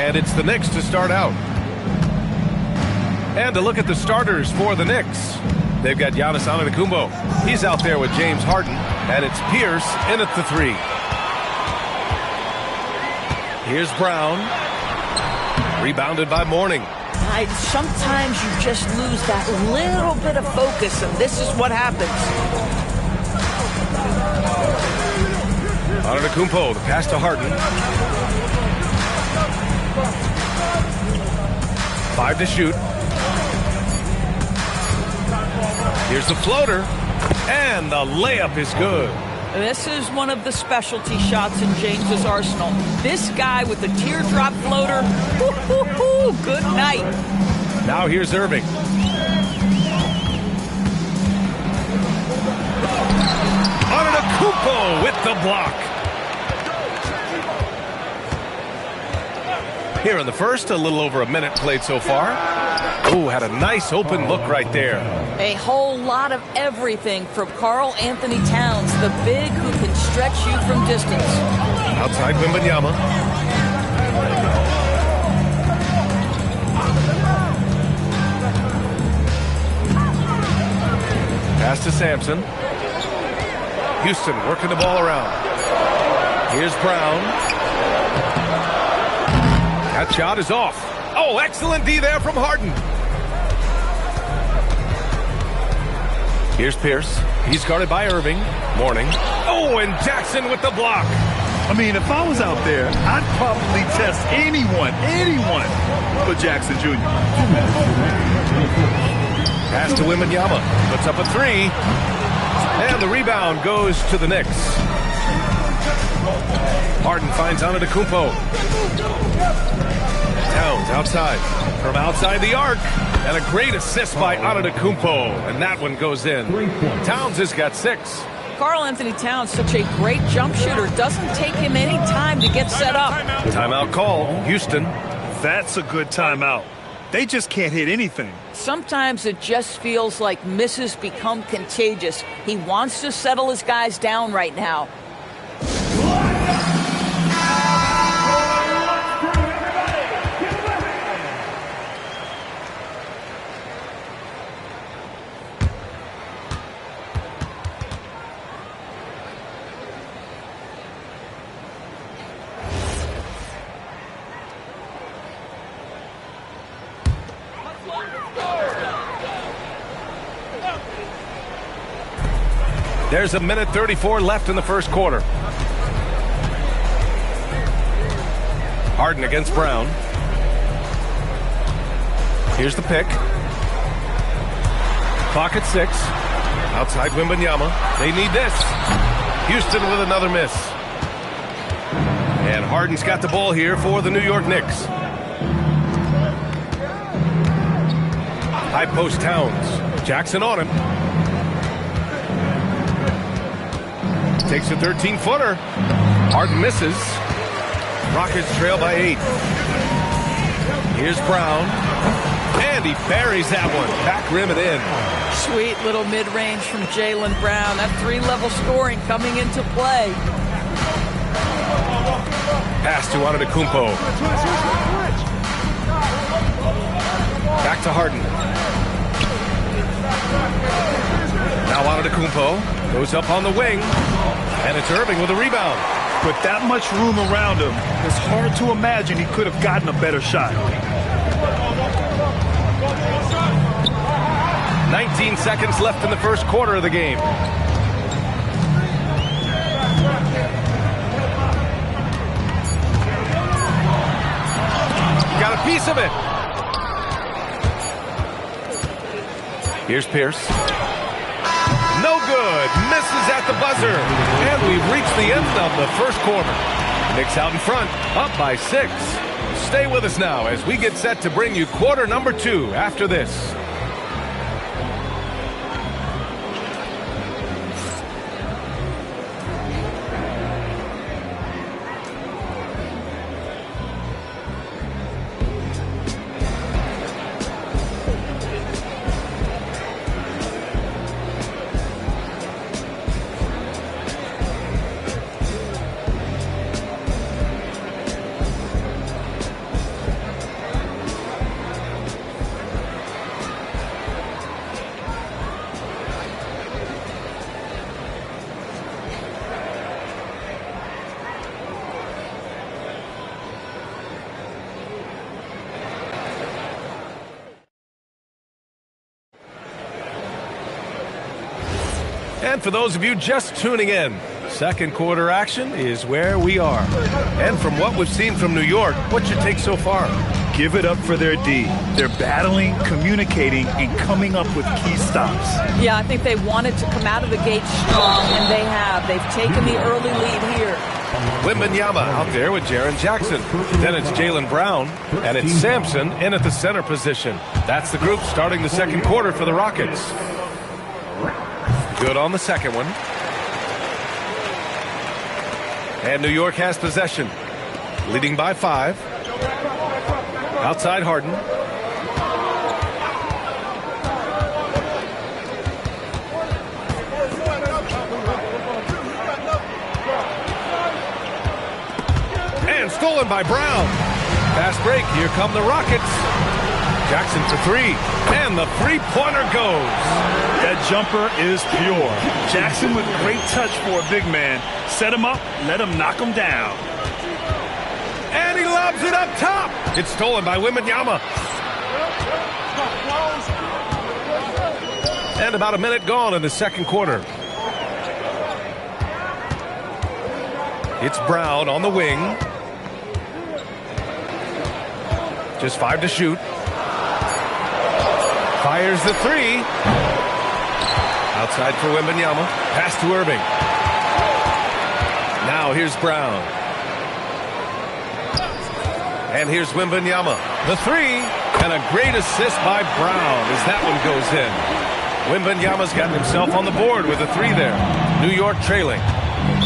And it's the Knicks to start out. And to look at the starters for the Knicks. They've got Giannis Antetokounmpo. He's out there with James Harden. And it's Pierce in at the 3. Here's Brown. Rebounded by Mourning. Sometimes you just lose that little bit of focus, and this is what happens. Antetokounmpo, the pass to Harden. 5 to shoot. Here's the floater, and the layup is good. This is one of the specialty shots in James's arsenal. This guy with the teardrop floater, good night. Now here's Irving. Antetokounmpo with the block. Here in the first, a little over a minute played so far. Oh, had a nice open look right there. A whole lot of everything from Karl Anthony Towns, the big who can stretch you from distance. Outside Wembanyama. Pass to Sampson. Houston working the ball around. Here's Brown. That shot is off. Oh, excellent D there from Harden. Here's Pierce. He's guarded by Irving. Mourning. Oh, and Jackson with the block. I mean, if I was out there, I'd probably test anyone but Jackson Jr. Pass to Wembanyama. Puts up a 3. And the rebound goes to the Knicks. Harden finds Antetokounmpo. Towns outside. From outside the arc. And a great assist by Antetokounmpo. And that one goes in. Towns has got 6. Karl Anthony Towns, such a great jump shooter. Doesn't take him any time to get set up. Timeout call. Houston. That's a good timeout. They just can't hit anything. Sometimes it just feels like misses become contagious. He wants to settle his guys down right now. There's a minute 34 left in the first quarter. Harden against Brown. Here's the pick. Clock at 6. Outside Wembanyama. They need this. Houston with another miss. And Harden's got the ball here for the New York Knicks. High post Towns. Jackson on him. Takes a 13-footer. Harden misses. Rockets trail by 8. Here's Brown. And he buries that one. Back rim it in. Sweet little mid-range from Jaylen Brown. That 3-level scoring coming into play. Pass to Antetokounmpo. Back to Harden. Now Antetokounmpo goes up on the wing. And it's Irving with a rebound. With that much room around him, it's hard to imagine he could have gotten a better shot. 19 seconds left in the first quarter of the game. Got a piece of it. Here's Pierce. No good. Misses at the buzzer. And we've reached the end of the first quarter. Knicks out in front, up by 6. Stay with us now as we get set to bring you quarter number 2 after this. And for those of you just tuning in, second quarter action is where we are. And from what we've seen from New York, what's your take so far? Give it up for their D. They're battling, communicating, and coming up with key stops. Yeah, I think they wanted to come out of the gate strong, and they have. They've taken the early lead here. Wembanyama out there with Jaren Jackson. Then it's Jaylen Brown, and it's Sampson in at the center position. That's the group starting the second quarter for the Rockets. Good on the second one. And New York has possession, leading by 5. Outside Harden. And stolen by Brown. Fast break. Here come the Rockets. Jackson for 3. And the three-pointer goes. That jumper is pure. Jackson with great touch for a big man. Set him up, let him knock him down. And he lobs it up top. It's stolen by Wembanyama. And about a minute gone in the second quarter. It's Brown on the wing. Just 5 to shoot. Fires the 3. Outside for Wembanyama. Pass to Irving. Now here's Brown. And here's Wembanyama. The 3. And a great assist by Brown as that one goes in. Wembanyama's gotten himself on the board with a 3 there. New York trailing.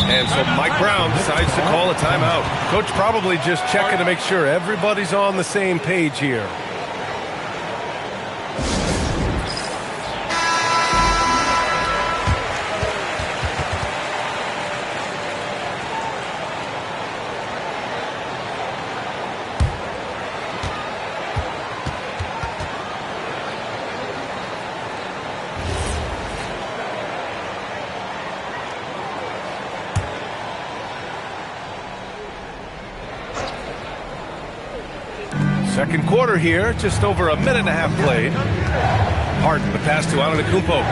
And so Mike Brown decides to call a timeout. Coach probably just checking to make sure everybody's on the same page here. Second quarter here, just over a minute and a half played. Harden, the pass to Antetokounmpo.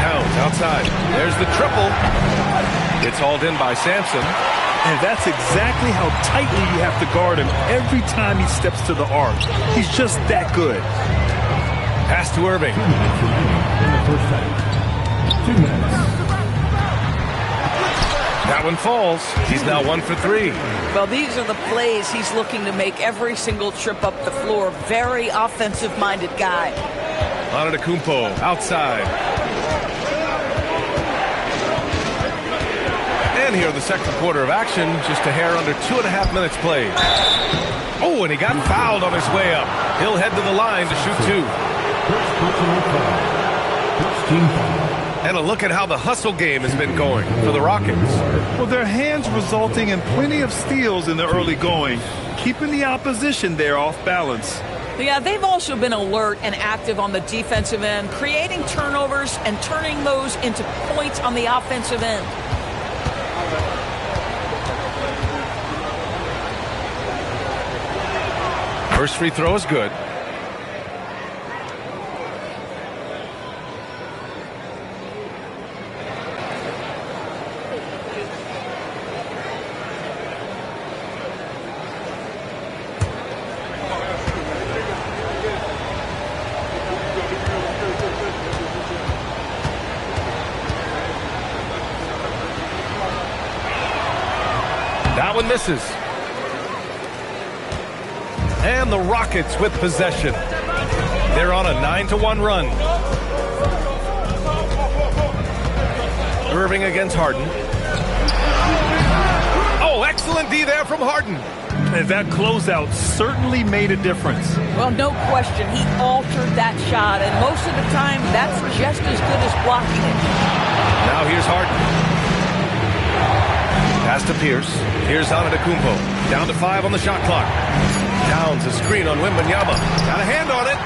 Towns outside. There's the triple. It's hauled in by Sampson. And that's exactly how tightly you have to guard him every time he steps to the arc. He's just that good. Pass to Irving. 2 minutes. That one falls. He's now 1 for 3. Well, these are the plays he's looking to make every single trip up the floor. Very offensive-minded guy. Antetokounmpo outside. And here in the second quarter of action, just a hair under 2.5 minutes played. Oh, and he got fouled on his way up. He'll head to the line to shoot 2. And a look at how the hustle game has been going for the Rockets. Well, their hands resulting in plenty of steals in the early going, keeping the opposition there off balance. Yeah, they've also been alert and active on the defensive end, creating turnovers and turning those into points on the offensive end. First free throw is good. That one misses. And the Rockets with possession. They're on a 9-1 run. Irving against Harden. Oh, excellent D there from Harden. And that closeout certainly made a difference. Well, no question. He altered that shot, and most of the time, that's just as good as blocking it. Now here's Harden. Pass to Pierce. Here's Antetokounmpo. Down to 5 on the shot clock. Downs a screen on Wembanyama. Got a hand on it.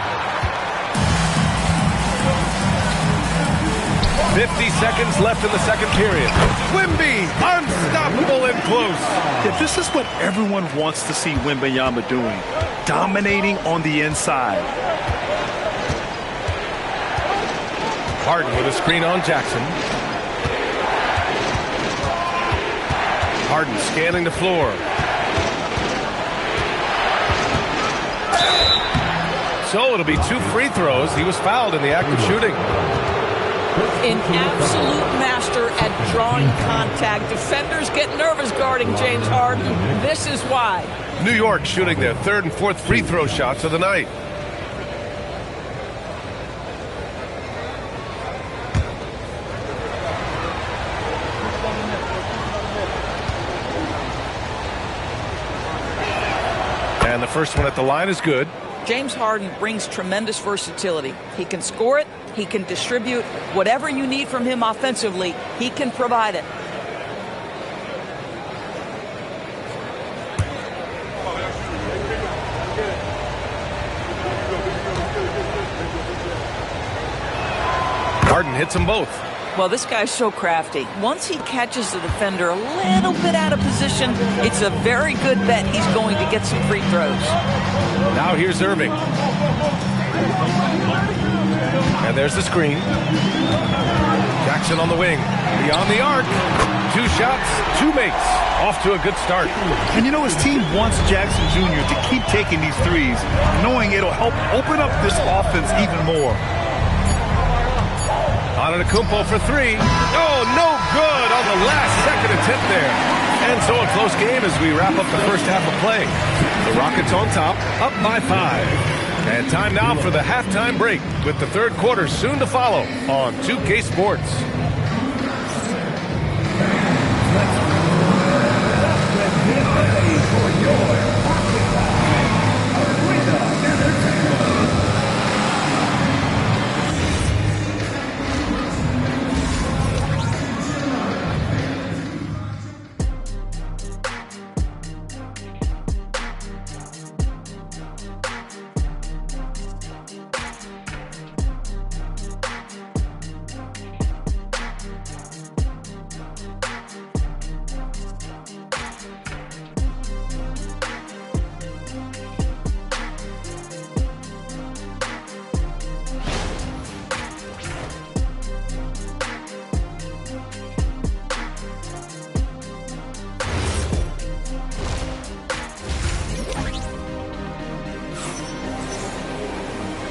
50 seconds left in the second period. Wemby, unstoppable and close. Yeah, this is what everyone wants to see Wembanyama doing. Dominating on the inside. Harden with a screen on Jackson. Harden scanning the floor. So it'll be 2 free throws. He was fouled in the act of shooting. An absolute master at drawing contact. Defenders get nervous guarding James Harden. This is why. New York shooting their 3rd and 4th free throw shots of the night. And the first one at the line is good. James Harden brings tremendous versatility. He can score it. He can distribute. Whatever you need from him offensively, he can provide it. Harden hits them both. Well, this guy's so crafty. Once he catches the defender a little bit out of position, it's a very good bet he's going to get some free throws. Now here's Irving. And there's the screen. Jackson on the wing. Beyond the arc. 2 shots, 2 makes. Off to a good start. And you know, his team wants Jackson Jr. to keep taking these threes, knowing it'll help open up this offense even more. Antetokounmpo for 3. Oh, no good on the last second attempt there. And so a close game as we wrap up the first half of play. The Rockets on top, up by 5. And time now for the halftime break with the 3rd quarter soon to follow on 2K Sports.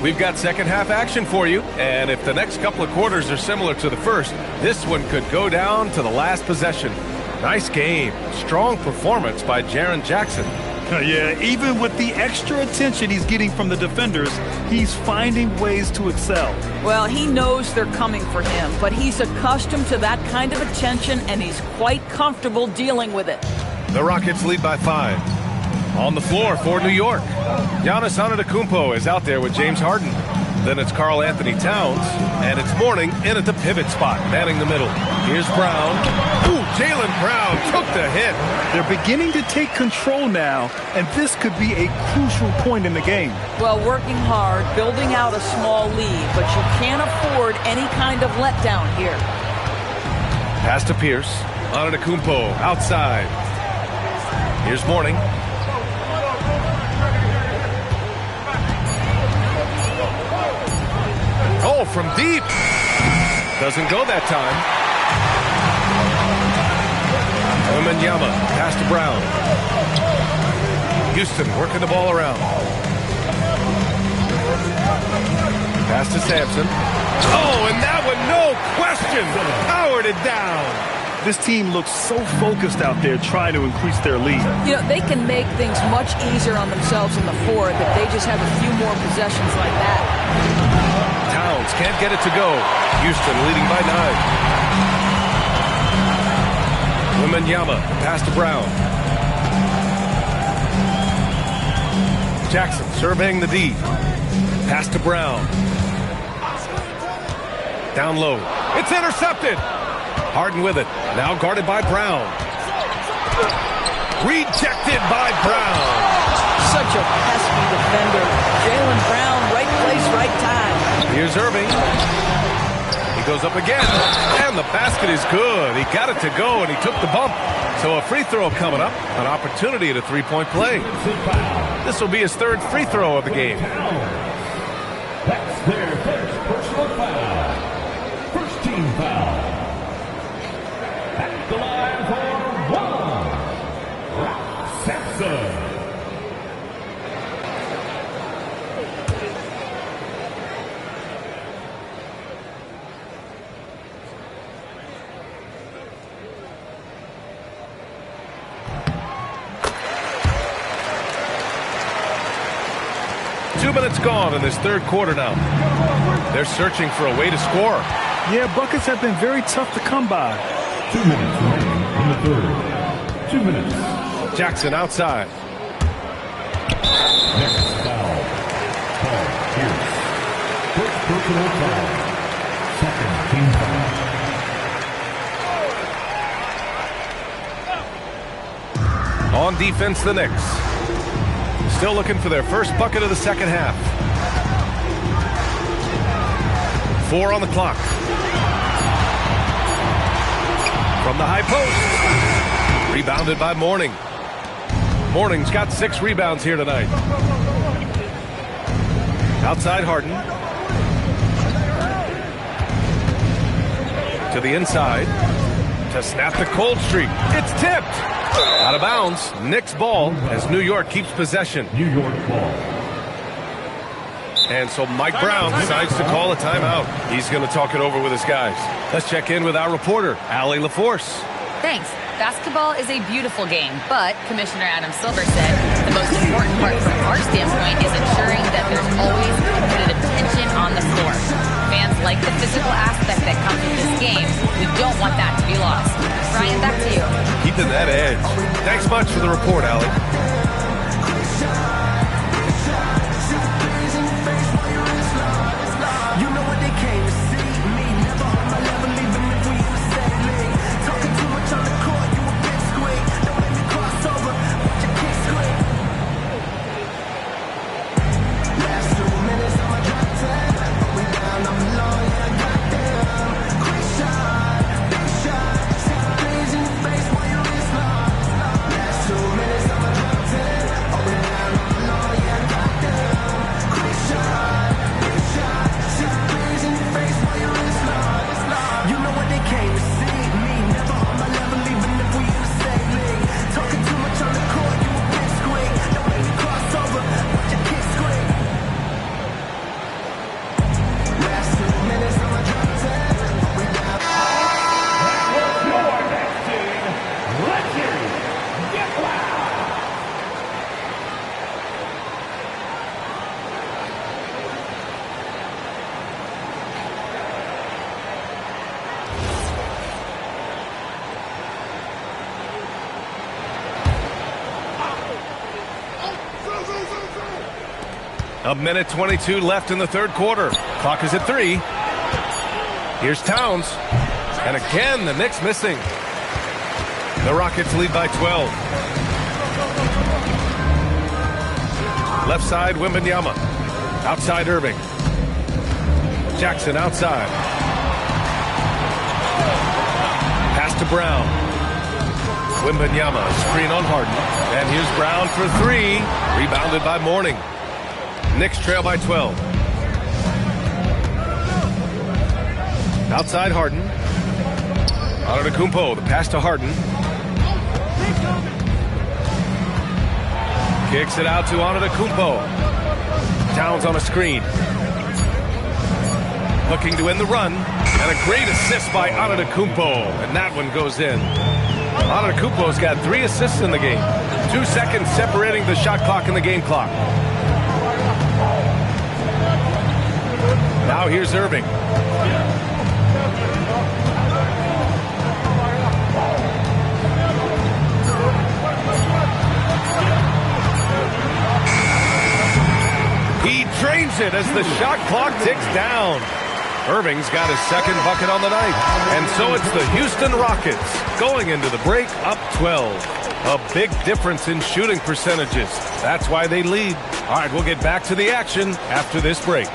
We've got second half action for you, and if the next couple of quarters are similar to the first, this one could go down to the last possession. Nice game. Strong performance by Jaren Jackson. Yeah, even with the extra attention he's getting from the defenders, he's finding ways to excel. Well, he knows they're coming for him, but he's accustomed to that kind of attention, and he's quite comfortable dealing with it. The Rockets lead by 5. On the floor for New York, Giannis Antetokounmpo is out there with James Harden. Then it's Karl Anthony Towns, and it's Mourning in at the pivot spot, manning the middle. Here's Brown. Ooh, Jaylen Brown took the hit. They're beginning to take control now, and this could be a crucial point in the game. Well, working hard, building out a small lead, but you can't afford any kind of letdown here. Pass to Pierce. Antetokounmpo outside. Here's Mourning. Oh, from deep. Doesn't go that time. Wembanyama, pass to Brown. Houston working the ball around. Pass to Sampson. Oh, and that one, no question, powered it down. This team looks so focused out there trying to increase their lead. You know, they can make things much easier on themselves in the fourth if they just have a few more possessions like that. Towns can't get it to go. Houston leading by 9. Wembanyama, pass to Brown. Jackson surveying the D. Pass to Brown. Down low. It's intercepted. Harden with it. Now guarded by Brown. Rejected by Brown. Such a pesky defender. Jaylen Brown, right place, right time. Here's Irving. He goes up again. And the basket is good. He got it to go, and he took the bump. So a free throw coming up. An opportunity at a three-point play. This will be his 3rd free throw of the game. That's their first personal foul. 2 minutes gone in this third quarter now. They're searching for a way to score. Yeah, buckets have been very tough to come by. 2 minutes remaining in the third. 2 minutes. Jackson outside. Next foul. Paul Pierce. First personal foul. Second team foul. On defense, the Knicks. Still looking for their first bucket of the second half. 4 on the clock. From the high post. Rebounded by Mourning. Mourning's got 6 rebounds here tonight. Outside Harden. To the inside. To snap the cold streak. It's tipped. Out of bounds. Knicks ball as New York keeps possession. New York ball. And so Mike Brown decides to call a timeout. He's going to talk it over with his guys. Let's check in with our reporter, Allie LaForce. Thanks. Basketball is a beautiful game, but Commissioner Adam Silver said the most important part from our standpoint is ensuring that there's always competitive tension on the floor. Fans like the physical aspect that comes with this game. We don't want that to be lost. Ryan, back to you. Keeping that edge. Thanks much for the report, Allie. A minute 22 left in the third quarter. Clock is at 3. Here's Towns. And again, the Knicks missing. The Rockets lead by 12. Left side, Wembanyama. Outside, Irving. Jackson outside. Pass to Brown. Wembanyama, screen on Harden. And here's Brown for 3. Rebounded by Mourning. Knicks trail by 12. Outside Harden. Antetokounmpo, the pass to Harden. Kicks it out to Antetokounmpo. Towns on a screen. Looking to end the run. And a great assist by Antetokounmpo. And that one goes in. Antetokounmpo's got 3 assists in the game. 2 seconds separating the shot clock and the game clock. Now here's Irving. He drains it as the shot clock ticks down. Irving's got his second bucket on the night. And so it's the Houston Rockets going into the break up 12. A big difference in shooting percentages. That's why they lead. All right, we'll get back to the action after this break.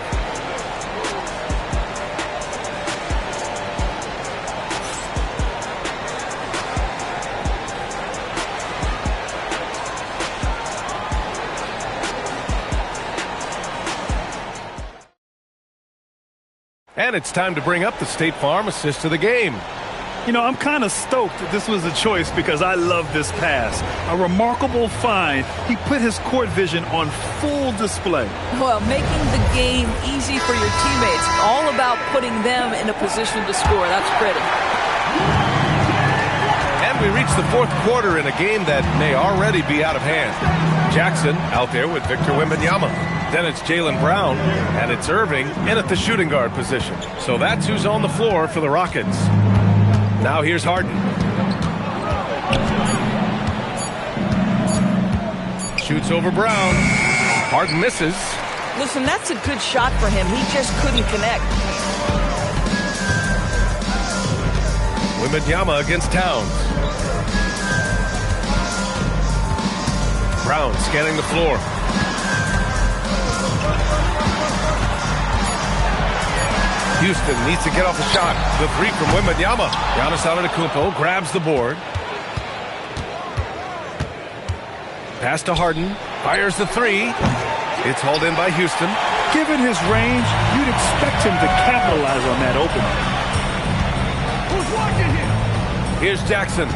And it's time to bring up the State Farm assist of the game. You know, I'm kind of stoked that this was a choice because I love this pass. A remarkable find. He put his court vision on full display. Well, making the game easy for your teammates. All about putting them in a position to score. That's pretty. And we reach the fourth quarter in a game that may already be out of hand. Jackson out there with Victor Wembanyama. Then it's Jaylen Brown, and it's Irving in at the shooting guard position. So that's who's on the floor for the Rockets. Now here's Harden. Shoots over Brown. Harden misses. Listen, that's a good shot for him. He just couldn't connect. Wembanyama against Towns. Brown scanning the floor. Houston needs to get off a shot. The three from Wembanyama. Giannis Antetokounmpo grabs the board. Pass to Harden. Fires the three. It's hauled in by Houston. Given his range, you'd expect him to capitalize on that opening. Who's watching him? Here's Jackson.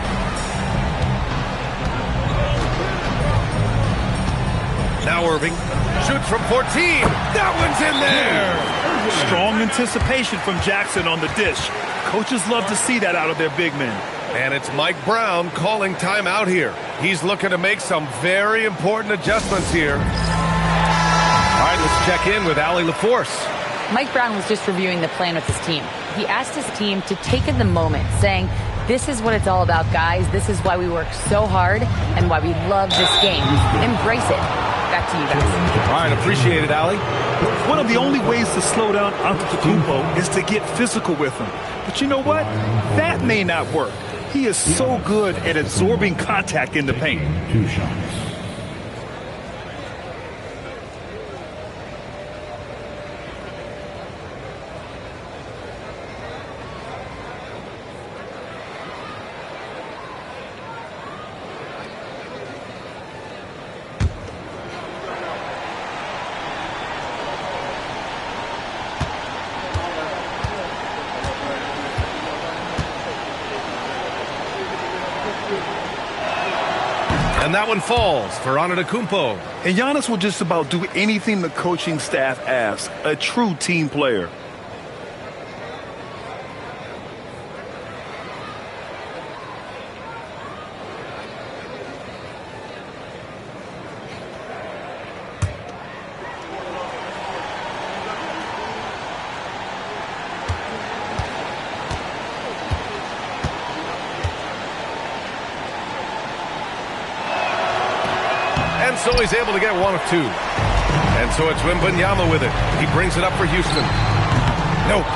Now Irving shoots from 14. That one's in there. Strong anticipation from Jackson on the dish. Coaches love to see that out of their big men. And it's Mike Brown calling timeout here. He's looking to make some very important adjustments here. All right, let's check in with Allie LaForce. Mike Brown was just reviewing the plan with his team. He asked his team to take in the moment, saying, this is what it's all about, guys. This is why we work so hard and why we love this game. Embrace it. Back to you guys. All right, appreciate it, Allie. One of the only ways to slow down Antetokounmpo is to get physical with him. But you know what? That may not work. He is so good at absorbing contact in the paint. 2 shots. And that one falls for Antetokounmpo. And Giannis will just about do anything the coaching staff asks. A true team player. And so he's able to get one of two. And so it's Wembanyama with it. He brings it up for Houston. Nope.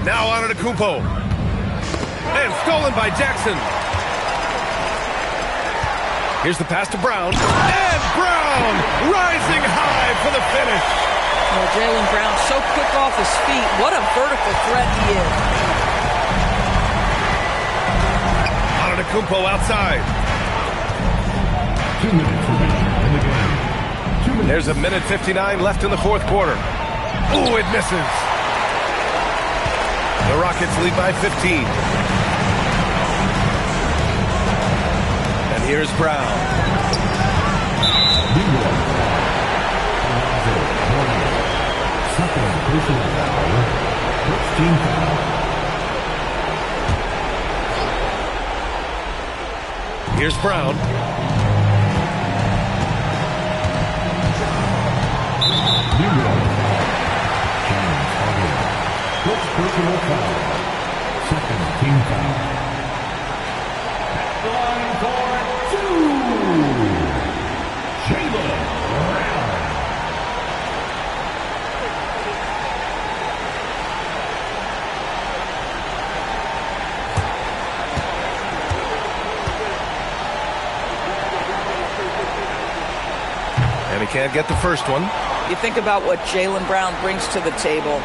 Now Antetokounmpo. And stolen by Jackson. Here's the pass to Brown. And Brown rising high for the finish. Well, Jaylen Brown so quick off his feet. What a vertical threat he is. Antetokounmpo outside. 2 minutes remaining in the game. 2 minutes. There's a minute 59 left in the fourth quarter. Ooh, it misses. The Rockets lead by 15. And here's Brown. Second personal foul. First team foul. Here's Brown. James Harden. First personal foul. Second team foul. Line for 2. Jaylen Brown. And he can't get the first one. You think about what Jaylen Brown brings to the table.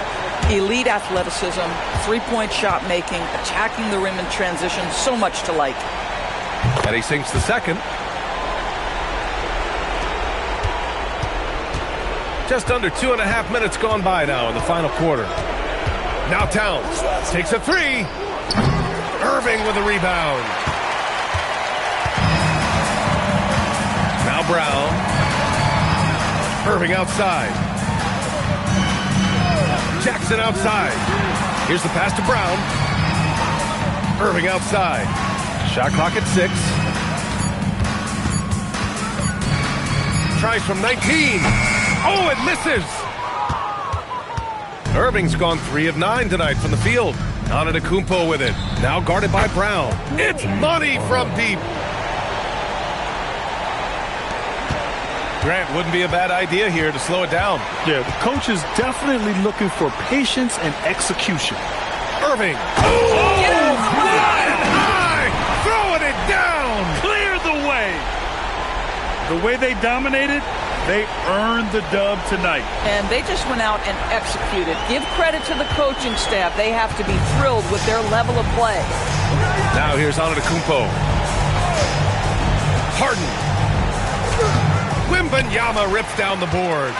Elite athleticism, three-point shot making, attacking the rim in transition, so much to like. And he sinks the second. Just under 2.5 minutes gone by now in the final quarter. Now Towns takes a three. Irving with a rebound. Now Brown. Irving outside. Jackson outside. Here's the pass to Brown. Irving outside. Shot clock at 6. tries from 19. Oh, it misses. Irving's gone 3 of 9 tonight from the field. Antetokounmpo with it. Now guarded by Brown. It's money from deep. Grant, wouldn't be a bad idea here to slow it down. Yeah, the coach is definitely looking for patience and execution. Irving. Oh, high! Throwing it down! Clear the way! The way they dominated, they earned the dub tonight. And they just went out and executed. Give credit to the coaching staff. They have to be thrilled with their level of play. Now here's Antetokounmpo. Harden. Wembanyama rips down the board.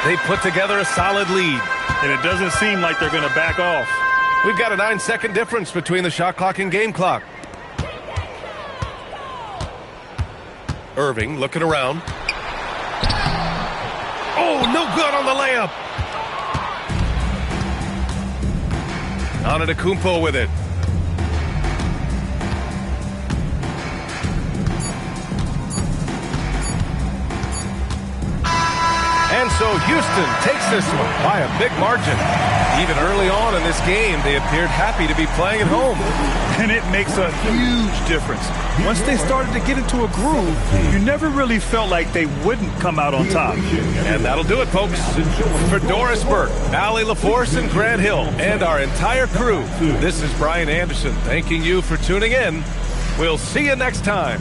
They put together a solid lead. And it doesn't seem like they're going to back off. We've got a 9-second difference between the shot clock and game clock. Irving looking around. Oh, no good on the layup. Antetokounmpo with it. And so Houston takes this one by a big margin. Even early on in this game, they appeared happy to be playing at home. And it makes a huge difference. Once they started to get into a groove, you never really felt like they wouldn't come out on top. And that'll do it, folks. For Doris Burke, Allie LaForce, and Grant Hill, and our entire crew, this is Brian Anderson thanking you for tuning in. We'll see you next time.